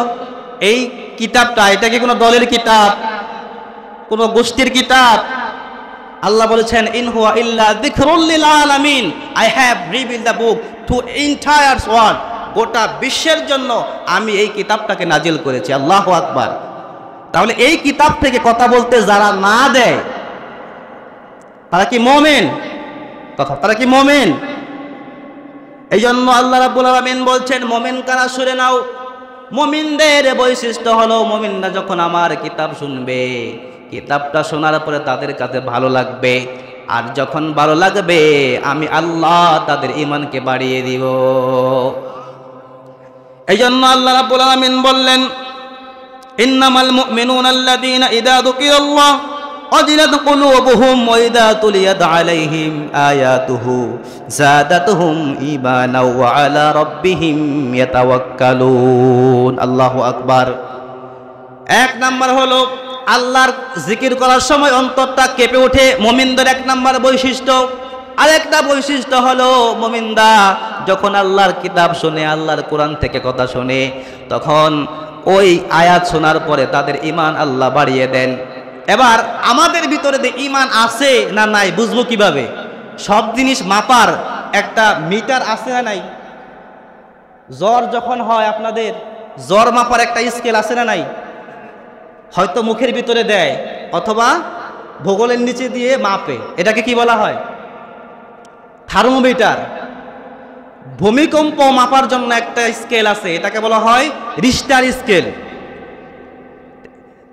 এই কিতাবটা, এটা কি কোনো দলের কিতাব, কোনো গোষ্ঠীর কিতাব? আল্লাহ বলেছেন ইন হুয়া ইল্লা যিকরুল লিল আলামিন, I have revealed the book to entire world, গোটা বিশ্বের জন্য আমি এই কিতাবটাকে নাজিল করেছি। আল্লাহু আকবার। তাহলে এই কিতাব থেকে কথা বলতে যারা না দেয় তারা কি মুমিন? তারা কি মুমিন? এই জন্য আল্লাহ রাব্বুল আলামিন বলছেন মুমিন কারা শুনে নাও। মুমিনদের বৈশিষ্ট্য হলো মুমিনরা যখন আমার কিতাব শুনবে, কিতাবটা শোনার পরে তাদের কাছে ভালো লাগবে, আর যখন ভালো লাগবে আমি আল্লাহ তাদের ঈমানকে বাড়িয়ে দিব। এই জন্য আল্লাহ রাব্বুল আলামিন বললেন ইন্নামাল মুমিনুনা আল্লাযীনা ইযা যুকিরাল্লাহ ওয়াজিলাত কুলুবুহুম ওয়া ইযা তুলিয়াত আলাইহিম আয়াতুহু যাদাতুহুম ঈমানাও ওয়া আলা রাব্বিহিম ইয়াতাওয়াক্কালুন। আল্লাহু আকবার। এক নাম্বার হলো আল্লাহর জিকির করার সময় অন্তরটা কেঁপে ওঠে, মুমিনদের এক নাম্বার বৈশিষ্ট্য। আরেকটা বৈশিষ্ট্য হলো মুমিনরা যখন আল্লাহর কিতাব শুনে, আল্লাহর কোরআন থেকে কথা শুনে, তখন ওই আয়াত শোনার পরে তাদের ঈমান আল্লাহ বাড়িয়ে দেন। এবার আমাদের ভিতরে যে ঈমান আছে না নাই বুঝবো কিভাবে? সব জিনিস মাপার একটা মিটার আছে না নাই? জ্বর যখন হয় আপনাদের, জ্বর মাপার একটা স্কেল আছে না নাই? হয়তো মুখের ভিতরে দেয় অথবা ভূগোলের নিচে দিয়ে মাপে। এটাকে কি বলা হয়? থার্মোমিটার। ভূমিকম্প মাপার জন্য একটা স্কেল আছে, এটাকে বলা হয় রিস্টার স্কেল।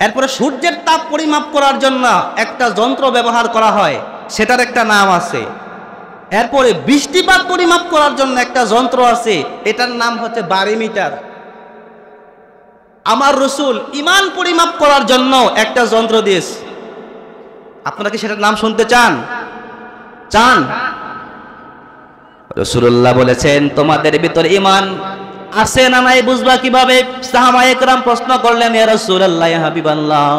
এরপরে সূর্যের তাপ পরিমাপ করার জন্য একটা যন্ত্র ব্যবহার করা হয়, সেটার একটা নাম আছে। এরপরে বৃষ্টিপাত পরিমাপ করার জন্য একটা যন্ত্র আছে, এটার নাম হচ্ছে বারিমিটার। আমার রাসূল ঈমান পরিমাপ করার জন্য একটা যন্ত্র দিয়েছে। আপনারা কি সেটার নাম শুনতে চান? রাসূলুল্লাহ বলেছেন তোমাদের ভিতরে ঈমান আছে না নাই বুঝবা কিভাবে? সাহাবায়ে কেরাম প্রশ্ন করলেন, ইয়া রাসূলুল্লাহ, ইয়া হাবিবাল্লাহ,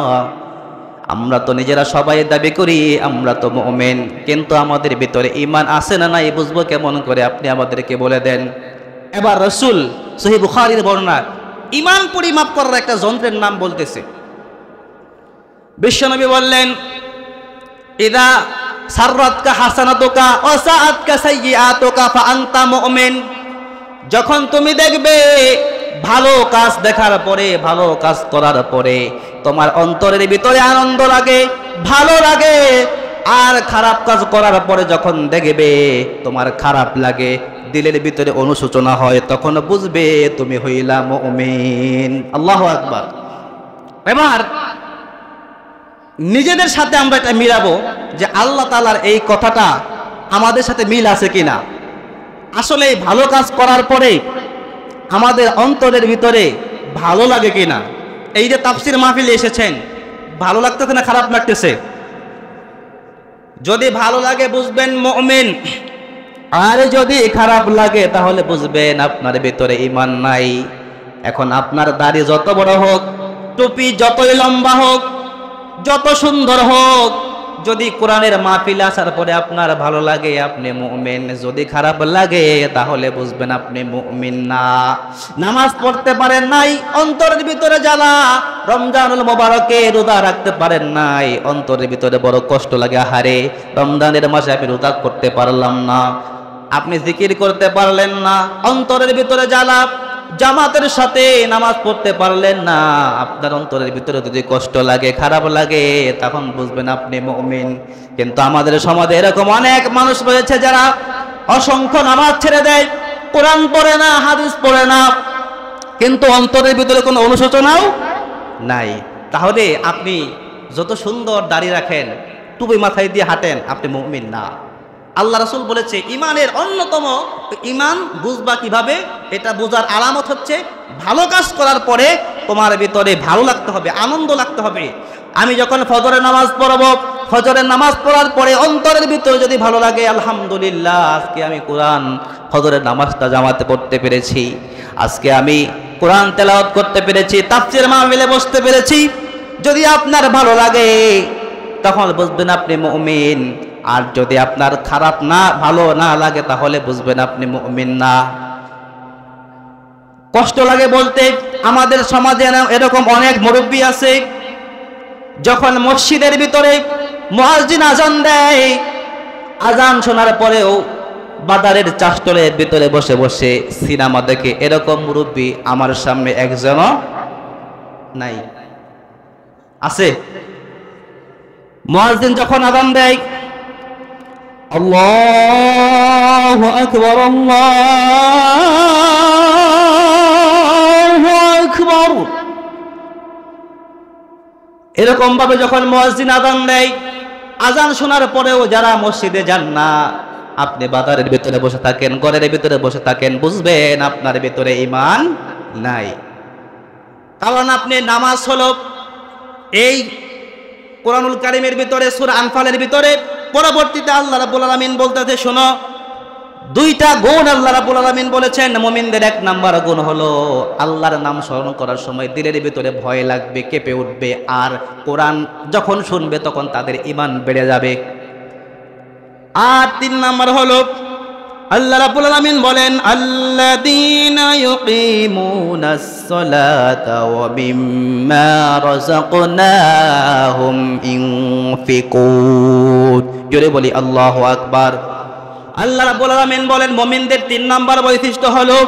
আমরা তো নিজেরা সবাই দাবি করি আমরা তো মুমিন, কিন্তু আমাদের ভিতরে ঈমান আছে না নাই বুঝবো কেমন করে? আপনি আমাদেরকে বলে দেন। এবার রাসূল সহিহ বুখারীর বর্ণনা ইমান পরিমাপ করার একটা যন্ত্রের নাম বলতেছে। বিশ্বনবী বললেন, ইদা সাররাতকা হাসানাতুকা ওয়া সাআতকা সাইয়্যাতুকা ফা আনতা মুমিন। যখন তুমি দেখবে ভালো কাজ দেখার পরে, ভালো কাজ করার পরে তোমার অন্তরের ভিতরে আনন্দ লাগে, ভালো লাগে, আর খারাপ কাজ করার পরে যখন দেখবে তোমার খারাপ লাগে, দিলের ভিতরে অনুশোচনা হয়, তখন বুঝবে তুমি হইলা মুমিন। আল্লাহু আকবার। এবার নিজেদের সাথে আমরা এটা মিলাবো যে আল্লাহ তাআলার এই কথাটা আমাদের সাথে মিল আছে কিনা। আসলে ভালো কাজ করার পরে আমাদের অন্তরের ভিতরে ভালো লাগে কিনা। এই যে তাফসীর মাহফিলে এসেছেন, ভালো লাগতেছে না খারাপ লাগতেছে? যদি ভালো লাগে বুঝবেন মুমিন, আর যদি খারাপ লাগে তাহলে বুঝবেন আপনার ভিতরে ঈমান নাই। এখন আপনার দাড়ি যত বড় হোক, টুপি যতই লম্বা হোক, যত সুন্দর হোক, যদি কোরআনের মাহফিলে আসার পরে আপনার ভালো লাগে আপনি মুমিন, যদি খারাপ লাগে তাহলে বুঝবেন আপনি মুমিন না। নামাজ পড়তে পারেন নাই, অন্তরের ভিতরে জ্বালা। রমজানুল মোবারকে রোজা রাখতে পারেন নাই, অন্তরের ভিতরে বড় কষ্ট লাগে, আহারে রমজানের মাসে আমি রোজা করতে পারলাম না। আপনি জিকির করতে পারলেন না, অন্তরের ভিতরে জ্বালা। জামাতের সাথে নামাজ পড়তে পারলেন না, আপনার অন্তরের ভিতরে যদি কষ্ট লাগে, খারাপ লাগে, তখন বুঝবেন আপনি মুমিন। কিন্তু আমাদের সমাজে এরকম অনেক মানুষ রয়েছে যারা অসংখ্য নামাজ ছেড়ে দেয়, কোরআন পড়ে না, হাদিস পড়ে না, কিন্তু অন্তরের ভিতরে কোনো অনুশোচনাও নাই। তাহলে আপনি যত সুন্দর দাড়ি রাখেন, টুপি মাথায় দিয়ে হাঁটেন, আপনি মুমিন না। আল্লাহ রাসূল বলেছে ইমানের অন্যতম, ইমান বুঝবা কিভাবে, এটা বোঝার আলামত হচ্ছে ভালো কাজ করার পরে তোমার ভিতরে ভালো লাগতে হবে, আনন্দ লাগতে হবে। আমি যখন ফজরের নামাজ পড়ব, ফজরের নামাজ পড়ার পরে অন্তরের ভিতরে যদি ভালো লাগে, আলহামদুলিল্লাহ আজকে আমি কোরআন ফজরের নামাজটা জামাতে পড়তে পেরেছি, আজকে আমি কোরআন তেলাওয়াত করতে পেরেছি, তাফসীর মাহফিলে বসতে পেরেছি, যদি আপনার ভালো লাগে তখন বুঝবেন আপনি মুমিন। আর যদি আপনার খারাপ না, ভালো না লাগে তাহলে বুঝবেন আপনি মুমিন না। কষ্ট লাগে বলতে আমাদের সমাজে এরকম অনেক মুরব্বী আছে, যখন মসজিদের ভিতরে মুয়াজ্জিন আজান দেয়, আজান শোনার পরেও বাজারের চাষতলের ভিতরে বসে বসে সিনেমা দেখে, এরকম মুরব্বী আমার সামনে একজনও নাই। আছে? মুয়াজ্জিন যখন আজান দেয়, আল্লাহু আকবার, আল্লাহু আকবার, এরকম ভাবে যখন মুয়াজ্জিন আযান দেয়, আযান শোনার পরেও যারা মসজিদে যান না, আপনি বাজারের ভিতরে বসে থাকেন, ঘরের ভিতরে বসে থাকেন, বুঝবেন আপনার ভিতরে ঈমান নাই। কারণ আপনি নামাজ হলো এই কোরআনুল কারীমের ভিতরে সূরা আনফালের ভিতরে পরবর্তীতে আল্লাহ রাব্বুল আলামিন বলতেছে, শোনো, দুইটা গুণ আল্লাহ রাব্বুল আলামিন বলেছেন। মুমিনদের এক নাম্বার গুণ হলো আল্লাহর নাম স্মরণ করার সময় দিলের ভিতরে ভয় লাগবে, কেঁপে উঠবে, আর কোরআন যখন শুনবে তখন তাদের ঈমান বেড়ে যাবে। আর তিন নাম্বার হলো আল্লাহ রাব্বুল আলামিন বলেন, আল্লাযীনা ইউকিমুনাস সালাতা ওয়া মিম্মা রাযাকনাহুম ইউনফিকুন। জোরে বলি আল্লাহু আকবার। আল্লাহ রাব্বুল আলামিন বলেন মুমিনদের তিন নাম্বার বৈশিষ্ট্য হলো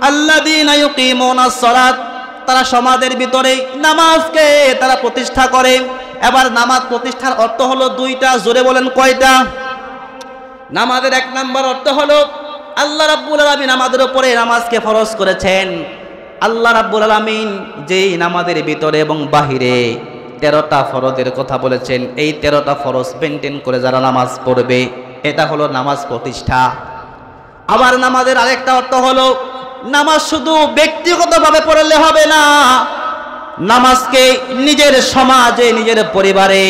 আল্লাযীনা ইউকিমুনাস সালাত, তারা সমাজের ভিতরে নামাজকে তারা প্রতিষ্ঠা করে। এবার নামাজ প্রতিষ্ঠার অর্থ হলো দুইটা, জোরে বলেন কয়টা? নামাজের এক নাম্বার অর্থ হলো আল্লাহ রাব্বুল আলামিন আমাদের উপরে নামাজকে ফরজ করেছেন। আল্লাহ রাব্বুল আলামিন যেই নামাজের ভিতরে এবং বাহিরে 13টা ফরজের কথা বলেছেন, এই 13টা ফরজ মেনটেন করে যারা নামাজ পড়বে, এটা হলো নামাজ প্রতিষ্ঠা। আবার নামাজের আরেকটা অর্থ হলো নামাজ শুধু ব্যক্তিগতভাবে পড়লে হবে না, নামাজকে নিজের সমাজে, নিজের পরিবারে,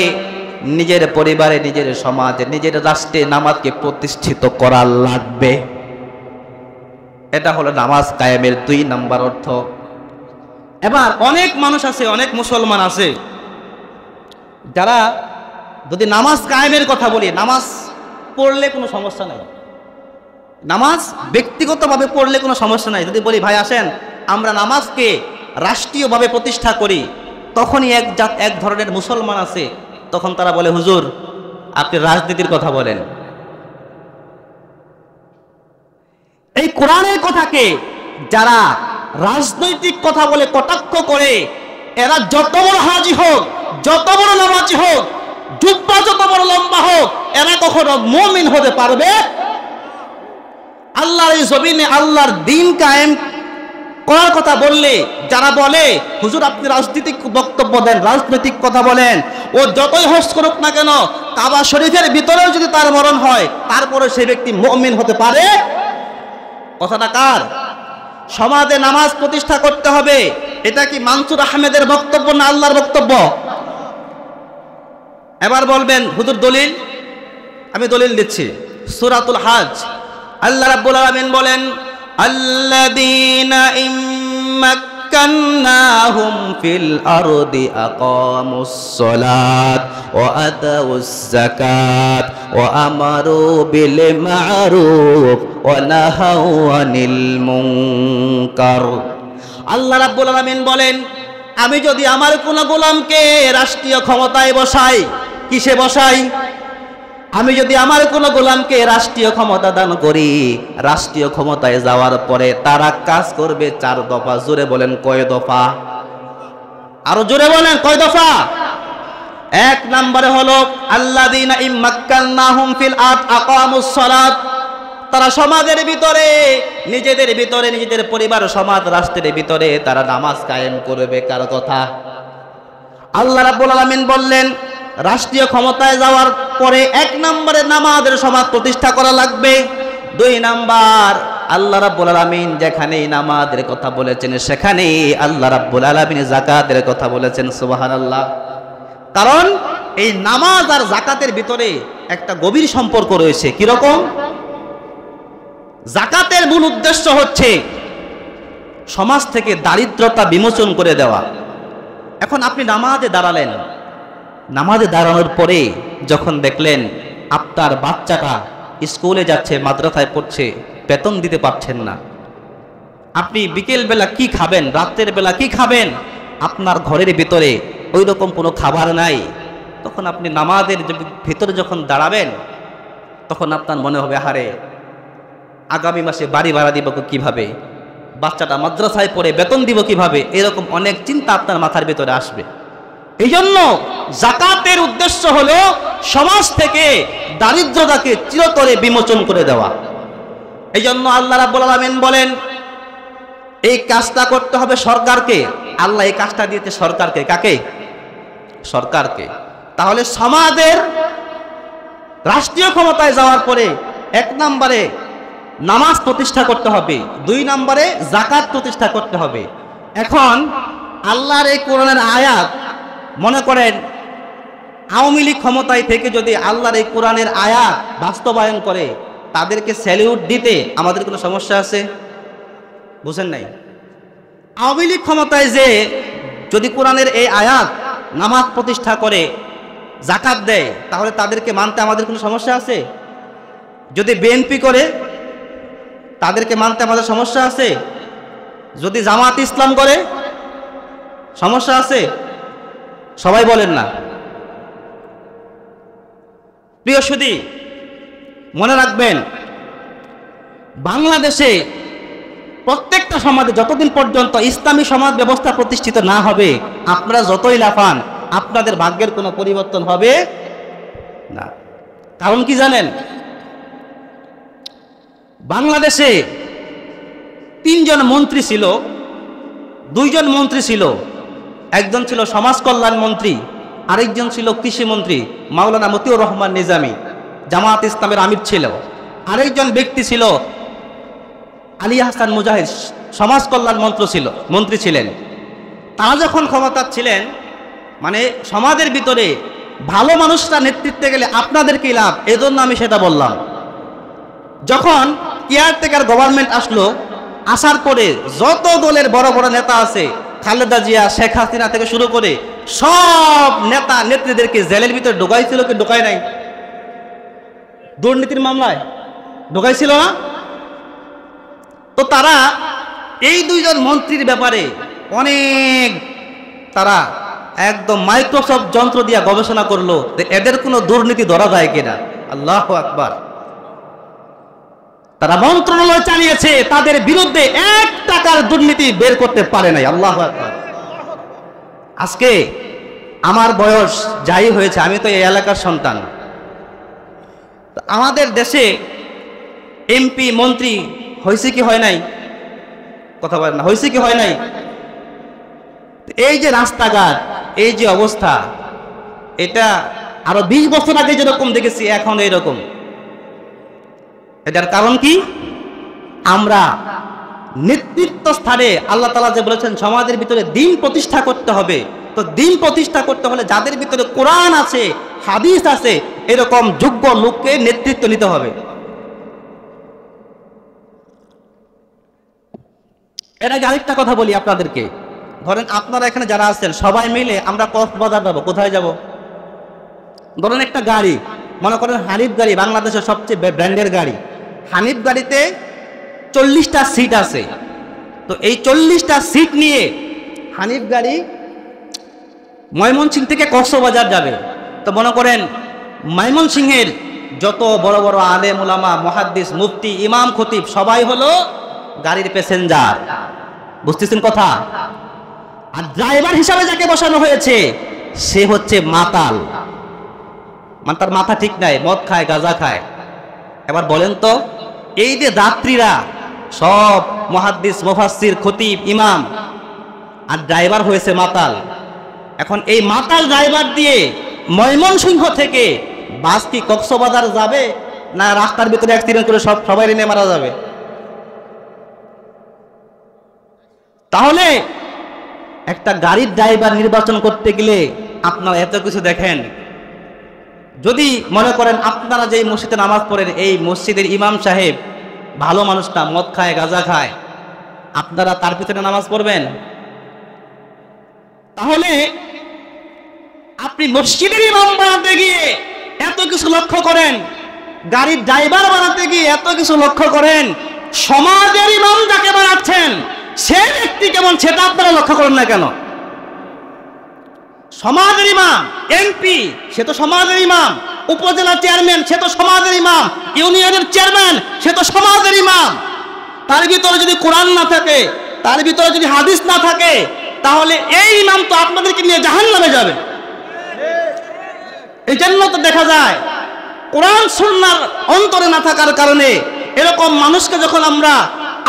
নিজের সমাজে, নিজের রাষ্ট্রে নামাজকে প্রতিষ্ঠিত করা লাগবে। এটা হলো নামাজ কায়েমের 2 নাম্বার অর্থ। এবার অনেক মানুষ আছে, অনেক মুসলমান আছে যারা, যদি নামাজ কায়েমের কথা বলি, নামাজ পড়লে কোনো সমস্যা নাই, নামাজ ব্যক্তিগতভাবে পড়লে কোনো সমস্যা নাই। যদি বলি ভাই আসেন আমরা নামাজকে রাষ্ট্রীয়ভাবে প্রতিষ্ঠা করি, তখনই এক ধরনের মুসলমান আছে, তখন তারা বলে হুজুর আপনি রাজনীতির কথা বলেন। এই কোরআনের কথাকে যারা রাজনৈতিক কথা বলে কটাক্ষ করে, এরা যত বড় হাজি হোক, যত বড় নামাজি হোক, জুব্বা যত বড় লম্বা হোক, এরা কখনো মুমিন হতে পারবে? আল্লাহর এই জমিনে আল্লাহর দ্বীন কায়েম করার কথা বললে যারা বলে হুজুর আপনি রাজনৈতিক বক্তব্য দেন, রাজনৈতিক কথা বলেন, ও যতই হোস্ট করুক না কেন, কাবা শরীফের ভিতরেও যদি তার মরণ হয়, তারপরে সেই ব্যক্তি মুমিন হতে পারে? কথাটা কার? সমাজে নামাজ প্রতিষ্ঠা করতে হবে, এটা কি মানসুর আহমেদের বক্তব্য না আল্লাহর বক্তব্য? এবার বলবেন হুজুর দলিল, আমি দলিল দিচ্ছি। সূরাতুল হজ আল্লাহ রাব্বুল আলামিন বলেন আল্লাযীনা ইম্মাক্কান্নাহুম ফিল আরদি আকামুস সালাত ওয়া আতাউস যাকাত ওয়া আমারু বিল মা'রুফ ওয়া নাহাউ আনিল মুনকার। আল্লাহ রাব্বুল আলামিন বলেন আমি যদি আমার কোন গোলামকে রাষ্ট্রীয় ক্ষমতায় বসাই, কিসে বসাই? আমি যদি আমার কোন গোলামকে রাষ্ট্রীয় ক্ষমতা দান করি, রাষ্ট্রীয় ক্ষমতায় যাওয়ার পরে তারা কাজ করবে 4 দফা। জোরে বলেন কয় দফা? আরো জোরে বলেন কয় দফা? 1 নম্বরে হলো আল্লাযীনা ইম্মাক্কান্নাহুম ফিল আরদ আকামুস সালাত, তারা সমাজের ভিতরে, নিজেদের পরিবার, সমাজ, রাষ্ট্রের ভিতরে তারা নামাজ কায়েম করবে। কার কথা? আল্লাহ রাব্বুল আলামিন বললেন রাষ্ট্রীয় ক্ষমতায় যাওয়ার পরে 1 নম্বরে নামাজের সমাজ প্রতিষ্ঠা করা লাগবে। 2 নাম্বার আল্লাহ রাব্বুল আলামিন যেখানেই নামাজের কথা বলেছেন সেখানেই আল্লাহ রাব্বুল আলামিন যাকাতের কথা বলেছেন। সুবহানাল্লাহ। কারণ এই নামাজ আর যাকাতের ভিতরে একটা গভীর সম্পর্ক রয়েছে। কি রকম? যাকাতের মূল উদ্দেশ্য হচ্ছে সমাজ থেকে দারিদ্রতা বিমোচন করে দেওয়া। এখন আপনি নামাজে দাঁড়ালেন, নামাজে দাঁড়ানোর পরে যখন দেখলেন আপনার বাচ্চাটা স্কুলে যাচ্ছে, মাদ্রাসায় পড়ছে, বেতন দিতে পারছেন না, আপনি বিকেল বেলা কি খাবেন, রাতের বেলা কি খাবেন, আপনার ঘরের ভিতরে ওই রকম কোনো খাবার নাই, তখন আপনি নামাজের ভিতরে যখন দাঁড়াবেন তখন আপনার মনে হবে হারে আগামী মাসে বাড়ি ভাড়া দিব কিভাবে, বাচ্চাটা মাদ্রাসায় পড়ে বেতন দিব কিভাবে, এরকম অনেক চিন্তা আপনার মাথার ভিতরে আসবে। এই জন্য যাকাতের উদ্দেশ্য হলো সমাজ থেকে দারিদ্রতাকে চিরতরে বিমোচন করে দেওয়া। এই জন্য আল্লাহ রাব্বুল আলামিন বলেন এই কাজটা করতে হবে সরকারকে। আল্লাহ এই কাজটা দিয়েছে সরকারকে। কাকে? সরকারকে। তাহলে সমাজের রাষ্ট্রীয় ক্ষমতায় যাওয়ার পরে 1 নম্বরে নামাজ প্রতিষ্ঠা করতে হবে, 2 নম্বরে যাকাত প্রতিষ্ঠা করতে হবে। এখন আল্লাহর এই কোরআনের আয়াত, মনে করেন আওয়ামী লীগ ক্ষমতায় থেকে যদি আল্লাহর এই কোরআনের আয়াত বাস্তবায়ন করে, তাদেরকে স্যালিউট দিতে আমাদের কোনো সমস্যা আছে? বুঝেন নাই? আওয়ামী লীগ ক্ষমতায় যে যদি কোরআনের এই আয়াত, নামাজ প্রতিষ্ঠা করে, যাকাত দেয়, তাহলে তাদেরকে মানতে আমাদের কোনো সমস্যা আছে? যদি বিএনপি করে তাদেরকে মানতে আমাদের সমস্যা আছে? যদি জামাত ইসলাম করে সমস্যা আছে? সবাই বলেন না। প্রিয় সুধী, মনে রাখবেন বাংলাদেশে প্রত্যেকটা সমাজে যতদিন পর্যন্ত ইসলামী সমাজ ব্যবস্থা প্রতিষ্ঠিত না হবে, আপনারা যতই লাফান আপনাদের ভাগ্যের কোনো পরিবর্তন হবে না। কারণ কি জানেন? বাংলাদেশে 3 জন মন্ত্রী ছিল, 2 জন মন্ত্রী ছিল। একজন ছিল সমাজ কল্যাণ মন্ত্রী, আরেকজন ছিল কৃষি মন্ত্রী মাওলানা মতিউর রহমান নিজামী, জামাত ইসলামের আমির ছিল। আরেকজন ব্যক্তি ছিল আলী হাসান মুজাহিদ, সমাজ কল্যাণ মন্ত্রী ছিলেন। তারা যখন ক্ষমতা ছিলেন, মানে সমাজের ভিতরে ভালো মানুষরা নেতৃত্বে গেলে আপনাদেরকেই লাভ, এজন্য আমি সেটা বললাম। যখন কেয়ারটেকার গভর্নমেন্ট আসলো, আসার পরে যত দলের বড় বড় নেতা আছে, খালেদা জিয়া, শেখ হাসিনা থেকে শুরু করে সব নেতা নেত্রীদেরকে জেলের ভিতরে ঢোকাইছিল কি ঢোকায় নাই? দুর্নীতির মামলায় ঢোকাইছিল না? তো তারা এই 2 জন মন্ত্রীর ব্যাপারে অনেক তারা একদম মাইক্রোসফট যন্ত্র দিয়ে গবেষণা করলো যে এদের কোনো দুর্নীতি ধরা যায় কিনা। আল্লাহু আকবার। তারা মন্ত্রণালয় চালিয়েছে, তাদের বিরুদ্ধে 1 টাকার দুর্নীতি বের করতে পারে নাই। আল্লাহু আকবার। আজকে আমার বয়স যাই হয়েছে, আমি তো এই এলাকার সন্তান। আমাদের দেশে এমপি মন্ত্রী হয়েছে কি হয় নাই? কথা বলেন না, হয়েছে কি হয় নাই? এই যে রাস্তাঘাট, এই যে অবস্থা, এটা আরো 20 বছর আগে যেরকম দেখেছি এখন এইরকম। এটার কারণ কি? আমরা নেতৃত্ব স্থানে, আল্লাহ তাআলা যে বলেছেন সমাজের ভিতরে দ্বীন প্রতিষ্ঠা করতে হবে, তো দ্বীন প্রতিষ্ঠা করতে হলে যাদের ভিতরে কোরআন আছে, হাদিস আছে, এরকম যোগ্য লোককে নেতৃত্ব নিতে হবে। এর আগে আরেকটা কথা বলি আপনাদেরকে। ধরেন আপনারা এখানে যারা আছেন সবাই মিলে আমরা কক্সবাজার যাবো। কোথায় যাব? ধরেন একটা গাড়ি, মনে করেন হানিফ গাড়ি, বাংলাদেশের সবচেয়ে ব্র্যান্ডের গাড়ি। হানিফ গাড়িতে 40টা সিট আছে। তো এই 40টা সিট নিয়ে হানিফ গাড়ি ময়মনসিংহ থেকে কক্সবাজার যাবে। তো মনে করেন ময়মনসিংহের যত বড় বড় আলেম ওলামা, মুহাদ্দিস, মুফতি, ইমাম, খতিব সবাই হলো গাড়ির প্যাসেঞ্জার। বুঝতেছেন কথা? আর ড্রাইভার হিসাবে যাকে বসানো হয়েছে সে হচ্ছে মাতাল, মানে তার মাথা ঠিক নাই, মদ খায়, গাঁজা খায়। এবার বলেন তো, এই যে যাত্রীরা সব মুহাদ্দিস, মুফাসসির, খতিব, ইমাম, আর ড্রাইভার হয়েছে মাতাল। এখন এই মাতাল ড্রাইভার দিয়ে ময়মনসিংহ থেকে বাস কি কক্সবাজার যাবে, না রাস্তার ভিতরে অ্যাক্সিডেন্ট করে সবাই নিয়ে মারা যাবে? তাহলে একটা গাড়ির ড্রাইভার নির্বাচন করতে গেলে আপনারা এত কিছু দেখেন। যদি মনে করেন আপনারা যে মসজিদে নামাজ পড়েন, এই মসজিদের ইমাম সাহেব ভালো মানুষ না, মদ খায়, গাঁজা খায়, আপনারা তার পিছনে নামাজ পড়বেন? তাহলে আপনি মসজিদের ইমাম বানাতে গিয়ে এত কিছু লক্ষ্য করেন, গাড়ির ড্রাইভার বানাতে গিয়ে এত কিছু লক্ষ্য করেন, সমাজের ইমাম যাকে বানাচ্ছেন সে ব্যক্তি কেমন সেটা আপনারা লক্ষ্য করেন না কেন? সমাজের ইমাম, এমপি সে তো সমাজের ইমাম, উপজেলা চেয়ারম্যান সে তো সমাজের ইমাম, ইউনিয়নের চেয়ারম্যান সে তো সমাজের ইমাম। তার ভিতরে যদি কোরআন না থাকে, তার ভিতরে যদি হাদিস না থাকে, তাহলে এই ইমাম তো আপনাদেরকে নিয়ে জাহান্নামে যাবে। এই জন্য তো দেখা যায় কোরআন সুন্নাহর অন্তরে না থাকার কারণে এরকম মানুষকে যখন আমরা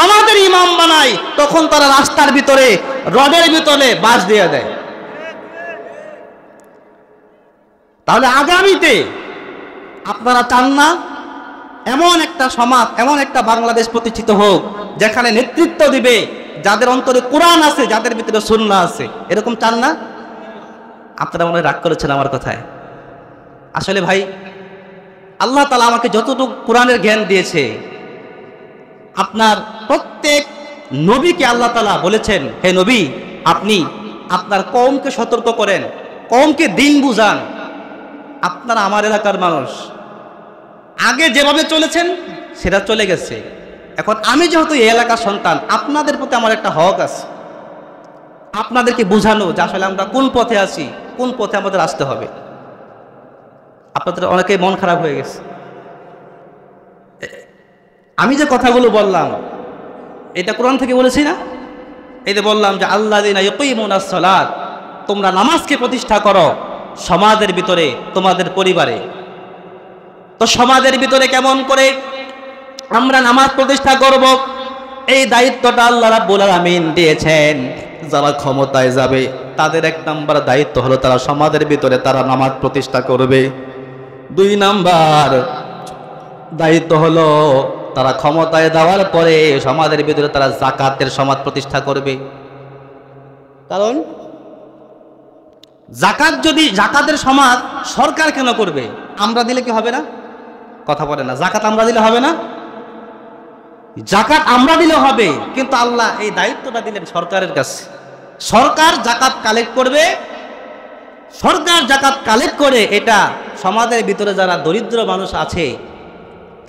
আমাদের ইমাম বানাই, তখন তারা রাস্তার ভিতরে, রডের ভিতরে বাস দিয়ে দেয়। তাহলে আগামীতে আপনারা চান না এমন একটা সমাজ, এমন একটা বাংলাদেশ প্রতিষ্ঠিত হোক যেখানে নেতৃত্ব দিবে যাদের অন্তরে কোরআন আছে, যাদের ভিতরে সুন্নাহ আছে? এরকম চান না? আপনারা মনে রাগ করেছেন আমার কথায়। আসলে ভাই, আল্লাহ তাআলা আমাকে যতটুকু কোরআনের জ্ঞান দিয়েছে, আপনার প্রত্যেক নবীকে আল্লাহ তাআলা বলেছেন, হে নবী, আপনি আপনার কওমকে সতর্ক করেন, কওমকে দ্বীন বুঝান। আপনারা আমার এলাকার মানুষ, আগে যেভাবে চলেছেন সেটা চলে গেছে। এখন আমি যেহেতু এই এলাকার সন্তান, আপনাদের প্রতি আমার একটা হক আছে, আপনাদেরকে বুঝানো যে আসলে আমরা কোন পথে আছি, কোন পথে আমাদের আসতে হবে। আপনাদের অনেকেই মন খারাপ হয়ে গেছে। আমি যে কথাগুলো বললাম এটা কোরআন থেকে বলেছি না? এই যে বললাম যে আল্লাযীনা ইউকিমুনাস সালাত, তোমরা নামাজকে প্রতিষ্ঠা করো সমাজের ভিতরে, তোমাদের পরিবারে। তো সমাজের ভিতরে কেমন করে আমরা নামাজ প্রতিষ্ঠা করব, এই দায়িত্বটা আল্লাহ রাব্বুল আলামিন দিয়েছেন। যারা ক্ষমতায় যাবে তাদের 1 নাম্বার দায়িত্ব হলো তারা সমাজের ভিতরে তারা নামাজ প্রতিষ্ঠা করবে। 2 নাম্বার দায়িত্ব হলো তারা ক্ষমতায় যাওয়ার পরে সমাজের ভিতরে তারা যাকাতের সমাজ প্রতিষ্ঠা করবে। কারণ যাকাত, যদি যাকাতের সমাজ সরকার কেন করবে? আমরা দিলে কি হবে না? কথা বলে না, যাকাত আমরা দিলে হবে না? যাকাত আমরা দিলে হবে, কিন্তু আল্লাহ এই দায়িত্বটা দিলেন সরকারের কাছে। সরকার যাকাত কালেক্ট করবে, সরকার যাকাত কালেক্ট করে এটা সমাজের ভিতরে যারা দরিদ্র মানুষ আছে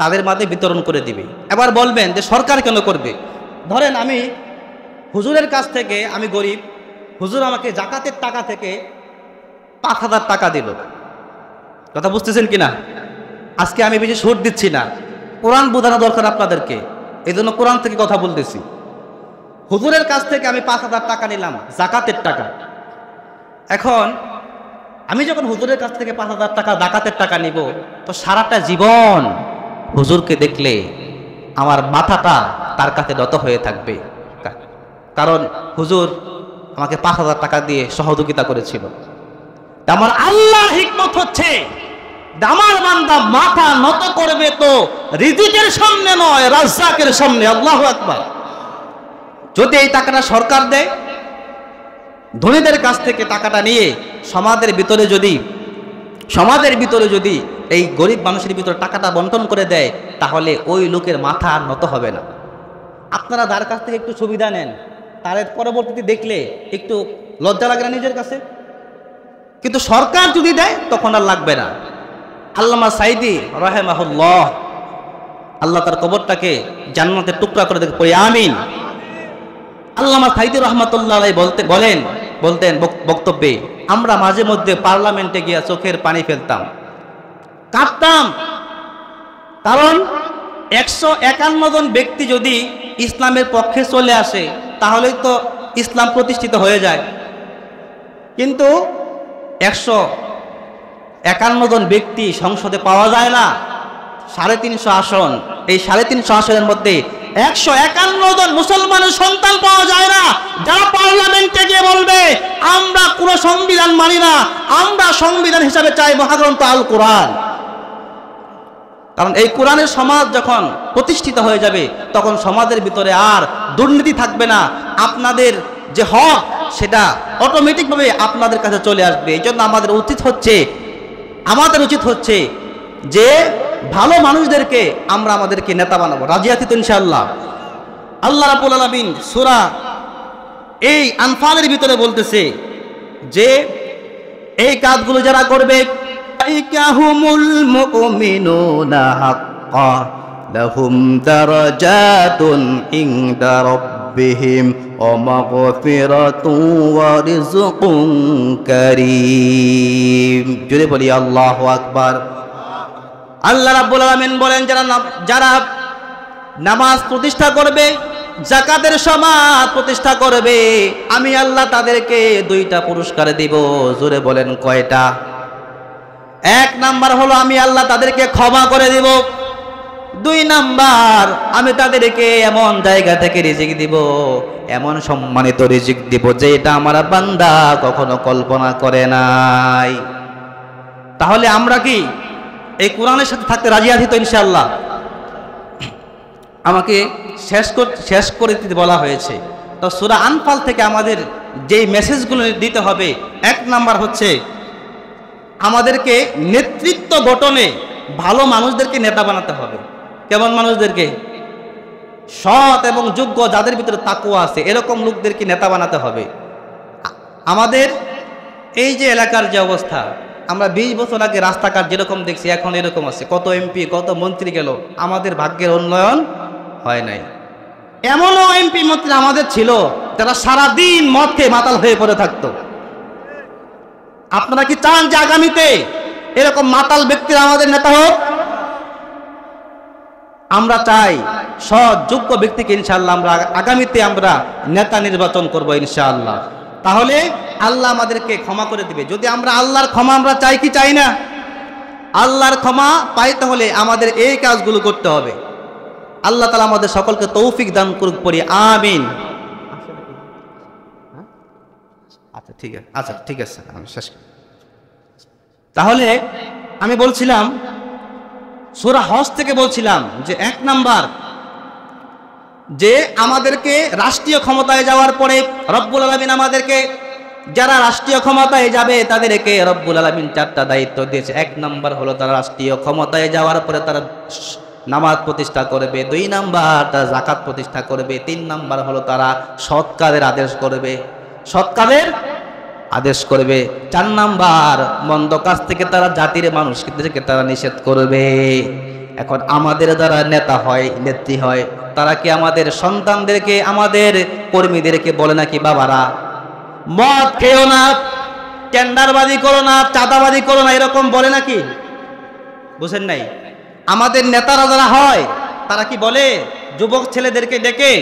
তাদের মাঝে বিতরণ করে দিবে। এবার বলবেন যে সরকার কেন করবে? ধরেন আমি হুজুরের কাছ থেকে, আমি গরিব, হুজুর আমাকে জাকাতের টাকা থেকে 5,000 টাকা দিল। কথা বুঝতেছেন কিনা? আজকে আমি বেশি সুর দিচ্ছি না, কোরআন বোঝানো দরকার আপনাদেরকে, এই জন্য কোরআন থেকে কথা বলতেছি। হুজুরের কাছ থেকে আমি 5,000 টাকা নিলাম জাকাতের টাকা। এখন আমি যখন হুজুরের কাছ থেকে 5,000 টাকা জাকাতের টাকা নিব, তো সারাটা জীবন হুজুরকে দেখলে আমার মাথাটা তার কাছে নত হয়ে থাকবে, কারণ হুজুর আমাকে 5,000 টাকা দিয়ে সহযোগিতা করেছিল। আমার আল্লাহর হিকমত হচ্ছে, আমার বান্দা মাথা নত করবে তো রিজিকের সামনে নয়, রাজ্জাকের সামনে। আল্লাহু আকবার। যদি এই টাকাটা সরকার দেয়, ধনীদের কাছ থেকে টাকাটা নিয়ে সমাজের ভিতরে যদি এই গরিব মানুষের ভিতরে টাকাটা বন্টন করে দেয়, তাহলে ওই লোকের মাথা আর নত হবে না। আপনারা যার কাছ থেকে একটু সুবিধা নেন, তার পরবর্তীতে দেখলে একটু লজ্জা লাগে না নিজের কাছে? কিন্তু সরকার যদি দেয় তখন আর লাগবে না। আল্লামা সাইদি রাহিমাহুল্লাহ, আল্লাহ তার কবরটাকে জান্নাতের টুকরা করে দেখে পড়ি আমিন। আল্লামা সাইদি রহমাতুল্লাহ আলাইহি বলতেন বক্তব্যে, আমরা মাঝে মধ্যে পার্লামেন্টে গিয়ে চোখের পানি ফেলতাম, কাঁদতাম, কারণ 151 জন ব্যক্তি যদি ইসলামের পক্ষে চলে আসে তাহলেই তো ইসলাম প্রতিষ্ঠিত হয়ে যায়। কিন্তু 151 জন ব্যক্তি সংসদে পাওয়া যায় না, 350 আসন। এই 350 আসনের মধ্যে 151 জন মুসলমানের সন্তান পাওয়া যায় না, যারা পার্লামেন্টে গিয়ে বলবে আমরা কোনো সংবিধান মানি না, আমরা সংবিধান হিসাবে চাই মহাগ্রন্থ আল কোরআন। কারণ এই কোরআনের সমাজ যখন প্রতিষ্ঠিত হয়ে যাবে, তখন সমাজের ভিতরে আর দুর্নীতি থাকবে না, আপনাদের যে হক সেটা অটোমেটিকভাবে আপনাদের কাছে চলে আসবে। এই জন্য আমাদের উচিত হচ্ছে যে ভালো মানুষদেরকে আমরা আমাদেরকে নেতা বানাবো। রাজি আছি তো ইনশাআল্লাহ? আল্লাহ রাব্বুল আলামিন সূরা এই আনফালের ভিতরে বলতেছে যে এই কাজগুলো যারা করবে, হুমুল মুমিনুনা হাক্কা লাহুম দারাজাতুন ইনদা রাব্বিহিম ওয়া মাগফিরাতুন ওয়া রিজকুন কারীম। জোরে বলি আল্লাহু আকবার। আল্লাহ রাব্বুল আলামিন বলেন, যারা নামাজ প্রতিষ্ঠা করবে, যাকাতের সমাজ প্রতিষ্ঠা করবে, আমি আল্লাহ তাদেরকে 2টা পুরস্কার দিব। জোরে বলেন কয়টা? 1 নাম্বার হলো আমি আল্লাহ তাদেরকে ক্ষমা করে দিব। 2 নাম্বার, আমি তাদেরকে এমন জায়গা থেকে রিজিক দিব, এমন সম্মানিত রিজিক দিব যেটা আমার বান্দা কখনো কল্পনা করে নাই। তাহলে আমরা কি এই কোরআনের সাথে থাকতে রাজি আছি তো ইনশাআল্লাহ? আমাকে শেষ করে দিতে বলা হয়েছে, তো সূরা আনফাল থেকে আমাদের যেই মেসেজগুলো দিতে হবে, 1 নাম্বার হচ্ছে আমাদেরকে নেতৃত্ব গঠনে ভালো মানুষদেরকে নেতা বানাতে হবে। কেমন মানুষদেরকে? সৎ এবং যোগ্য, যাদের ভিতরে তাকওয়া আছে, এরকম লোকদেরকে নেতা বানাতে হবে। আমাদের এই যে এলাকার যে অবস্থা, আমরা 20 বছর আগে রাস্তাঘাট যেরকম দেখছি এখন এরকম আছে, কত এমপি কত মন্ত্রী গেল, আমাদের ভাগ্যের উন্নয়ন হয় নাই। এমনও এমপি মন্ত্রী আমাদের ছিল যারা সারাদিন মদ খেয়ে মাতাল হয়ে পড়ে থাকতো। আপনারা কি চান যে আগামীতে এরকম মাতাল ব্যক্তিরা আমাদের নেতা হোক? আমরা চাই সৎ যোগ্য ব্যক্তিকে ইনশাআল্লাহ আমরা আগামীতে আমরা নেতা নির্বাচন করব ইনশাআল্লাহ। তাহলে আল্লাহ আমাদেরকে ক্ষমা করে দিবে। যদি আমরা আল্লাহর ক্ষমা আমরা চাই কি চাই না? আল্লাহর ক্ষমা পাইতে হলে আমাদের এই কাজগুলো করতে হবে। আল্লাহ তাআলা আমাদের সকলকে তৌফিক দান করুক, পড়ি আমিন। আচ্ছা ঠিক আছে আমি শেষ। তাহলে আমি বলছিলাম সূরা হজ থেকে বলছিলাম যে 1 নাম্বার, যে আমাদেরকে রাষ্ট্রীয় ক্ষমতায় যাওয়ার পরে রব্বুল আলামিন আমাদেরকে, যারা রাষ্ট্রীয় ক্ষমতায় যাবে তাদেরকে রব্বুল আলামিন 4টা দায়িত্ব দিয়েছে। 1 নাম্বার হলো তারা রাষ্ট্রীয় ক্ষমতায় যাওয়ার পরে তারা নামাজ প্রতিষ্ঠা করবে, 2 নাম্বার তারা যাকাত প্রতিষ্ঠা করবে, 3 নাম্বার হলো তারা সৎ কাজের আদেশ করবে, 4 নাম্বার মন্দ কাজ থেকে তারা জাতির মানুষকে তারা নিষেধ করবে। এখন আমাদের দ্বারা নেতা হয়, নেত্রী হয়, তারা কি আমাদের সন্তানদেরকে, আমাদের কর্মীদেরকে বলে নাকি বাবারা মদ খেও না, টেন্ডারবাজি করো না, চাঁদাবাজি করো না, এরকম বলে নাকি? বুঝেন নাই? আমাদের নেতারা যারা হয় তারা কি বলে যুবক ছেলেদেরকে ডেকে,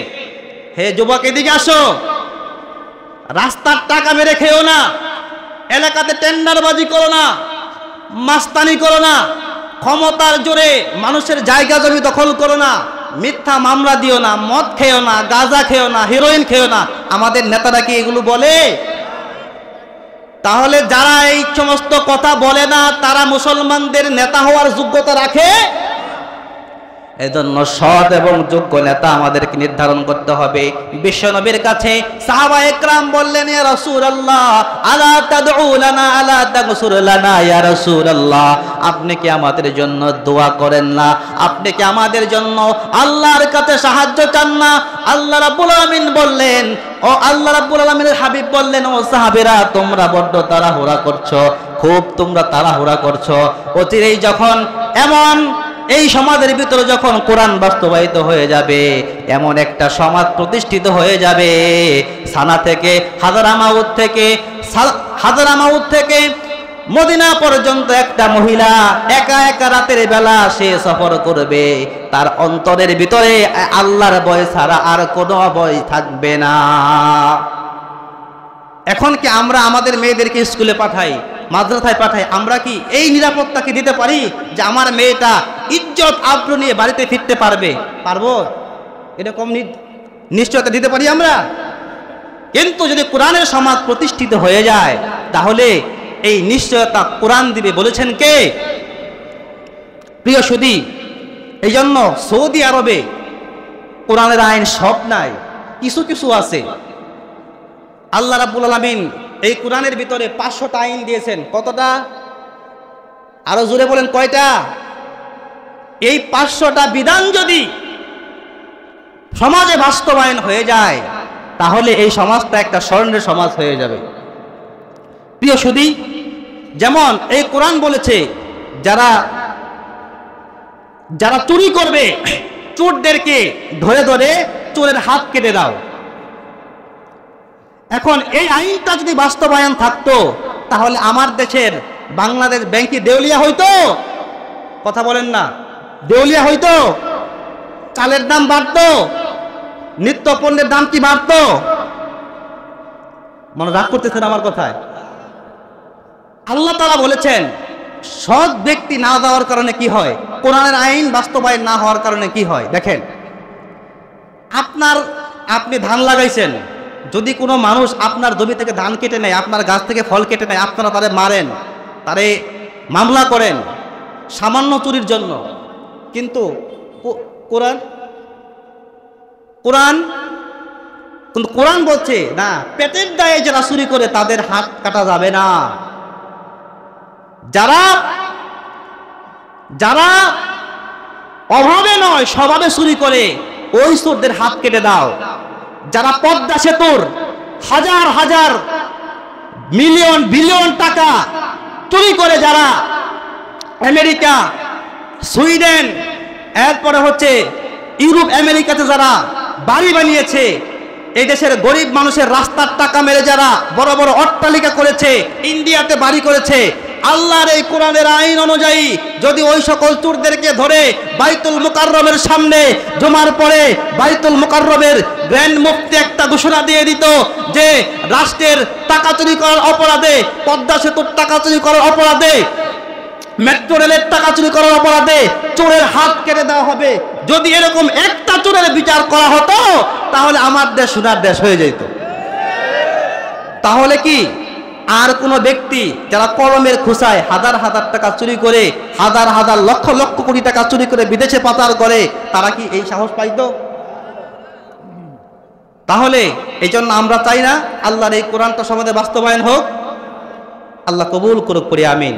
হে যুবক এদিকে আসো, রাস্তার টাকা মেরে খেও না, এলাকাতে টেন্ডারবাজি করো না, মাস্তানি করো না, ক্ষমতার জোরে মানুষের জায়গা জমি দখল করো না, মিথ্যা মামলা দিও না, মদ খেও না, গাঁজা খেও না, হেরোইন খেও না। আমাদের নেতারা কি এগুলো বলে? তাহলে যারা এই সমস্ত কথা বলে না তারা মুসলমানদের নেতা হওয়ার যোগ্যতা রাখে? এজন্য সৎ এবং যোগ্য নেতা আমাদেরকে নির্ধারণ করতে হবে। বিশ্বনবীর কাছে সাহাবা একরাম বললেন, ইয়া রাসূলুল্লাহ আলা তাদউ লানা আলা তাগসুর লানা ইয়া রাসূলুল্লাহ, আপনি কি আমাদের জন্য দোয়া করেন না? আপনি কি আমাদের জন্য আল্লাহর কাছে সাহায্য চান না? আল্লাহ রাব্বুল আলামিন বললেন, ও আল্লাহ রাব্বুল আলামিনের হাবিব বললেন, ও সাহাবীরা তোমরা বড্ড তাড়াহুড়া করছো, খুব তোমরা তাড়াহুড়া করছো। অচিরেই যখন এমন এই সমাজের ভিতরে যখন কোরআন বাস্তবায়িত হয়ে যাবে, এমন একটা সমাজ প্রতিষ্ঠিত হয়ে যাবে, সানা থেকে হাজারামাউত থেকে মদিনা পর্যন্ত একটা মহিলা একা একা রাতের বেলা সে সফর করবে, তার অন্তরের ভিতরে আল্লাহর ভয় ছাড়া আর কোনো ভয় থাকবে না। এখন কি আমরা আমাদের মেয়েদেরকে স্কুলে পাঠাই, মাদ্রাসায় পাঠাই, আমরা কি এই নিরাপত্তাকে দিতে পারি যে আমার মেয়েটা ইজ্জত আব্রু নিয়ে বাড়িতে ফিরতে পারবে? পারবো? এরকম নিশ্চয়তা দিতে পারি আমরা? কিন্তু যদি কোরআনের সমাজ প্রতিষ্ঠিত হয়ে যায় তাহলে এই নিশ্চয়তা কোরআন দিবে। বলেছেন কে? প্রিয় সুধী, এই জন্য সৌদি আরবে কোরআনের আইন সব নাই, কিছু কিছু আছে। আল্লাহ রাব্বুল আলামিন এই কোরআনের ভিতরে 500টা আইন দিয়েছেন। কতটা? আরো জোরে বলেন, কয়টা? এই 500টা বিধান যদি সমাজে বাস্তবায়ন হয়ে যায় তাহলে এই সমাজটা একটা স্বর্ণের সমাজ হয়ে যাবে। প্রিয় সুধী, যেমন এই কোরআন বলেছে যারা যারা চুরি করবে চোরদেরকে ধরে ধরে চোরের হাত কেটে দাও। এখন এই আইনটা যদি বাস্তবায়ন থাকতো তাহলে আমার দেশের বাংলাদেশ ব্যাংক কি দেউলিয়া হইতো? কথা বলেন না, দেউলিয়া হইতো? চালের দাম বাড়তো? নিত্য পণ্যের দাম কি বাড়তো? মনে রাগ করতেছেন আমার কথায়? আল্লাহ তাআলা বলেছেন সৎ ব্যক্তি না দেওয়ার কারণে কি হয়, কোরআনের আইন বাস্তবায়ন না হওয়ার কারণে কি হয়। দেখেন, আপনি ধান লাগাইছেন, যদি কোনো মানুষ আপনার জমি থেকে ধান কেটে নেয়, আপনার গাছ থেকে ফল কেটে নেয়, আপনারা তারে মারেন, তারে মামলা করেন সামান্য চুরির জন্য। কিন্তু কোরআন বলছে না, পেটের দায়ে যারা চুরি করে তাদের হাত কাটা যাবে না। যারা অভাবে নয় স্বভাবে চুরি করে ওই চোরদের হাত কেটে দাও। যারা পদ্মা সেতুর হাজার হাজার মিলিয়ন বিলিয়ন টাকা চুরি করে, যারা আমেরিকা, সুইডেন, এরপরে হচ্ছে ইউরোপ আমেরিকাতে যারা বাড়ি বানিয়েছে, এই দেশের গরিব মানুষের রাস্তার টাকা মেরে যারা বড় বড় অট্টালিকা করেছে, ইন্ডিয়াতে বাড়ি করেছে, আল্লাহর এই কোরআনের আইন অনুযায়ী যদি ওই সকল চোরদেরকে ধরে বাইতুল মুকাররমের সামনে জমার পরে বাইতুল মুকাররমের গ্র্যান্ড মুফতি একটা ঘোষণা দিয়ে দিত যে রাষ্ট্রের টাকা চুরি করার অপরাধে, পদ্মা সেতুর টাকা চুরি করার অপরাধে, মেট্রো রেলের টাকা চুরি করার অপরাধে চোরের হাত কেটে দেওয়া হবে, যদি এরকম একটা চোরের বিচার করা হতো তাহলে আমার দেশ সোনার দেশ হয়ে যেত। তাহলে কি আর কোন ব্যক্তি যারা কলমের খোঁচায় হাজার হাজার টাকা চুরি করে, হাজার হাজার লক্ষ লক্ষ কোটি টাকা চুরি করে বিদেশে পাচার করে, তারা কি এই সাহস পাইতো? তাহলে এই জন্য আমরা চাই না আল্লাহর এই কোরআনটা সমাজে বাস্তবায়ন হোক। আল্লাহ কবুল করুক, পড়ি আমিন।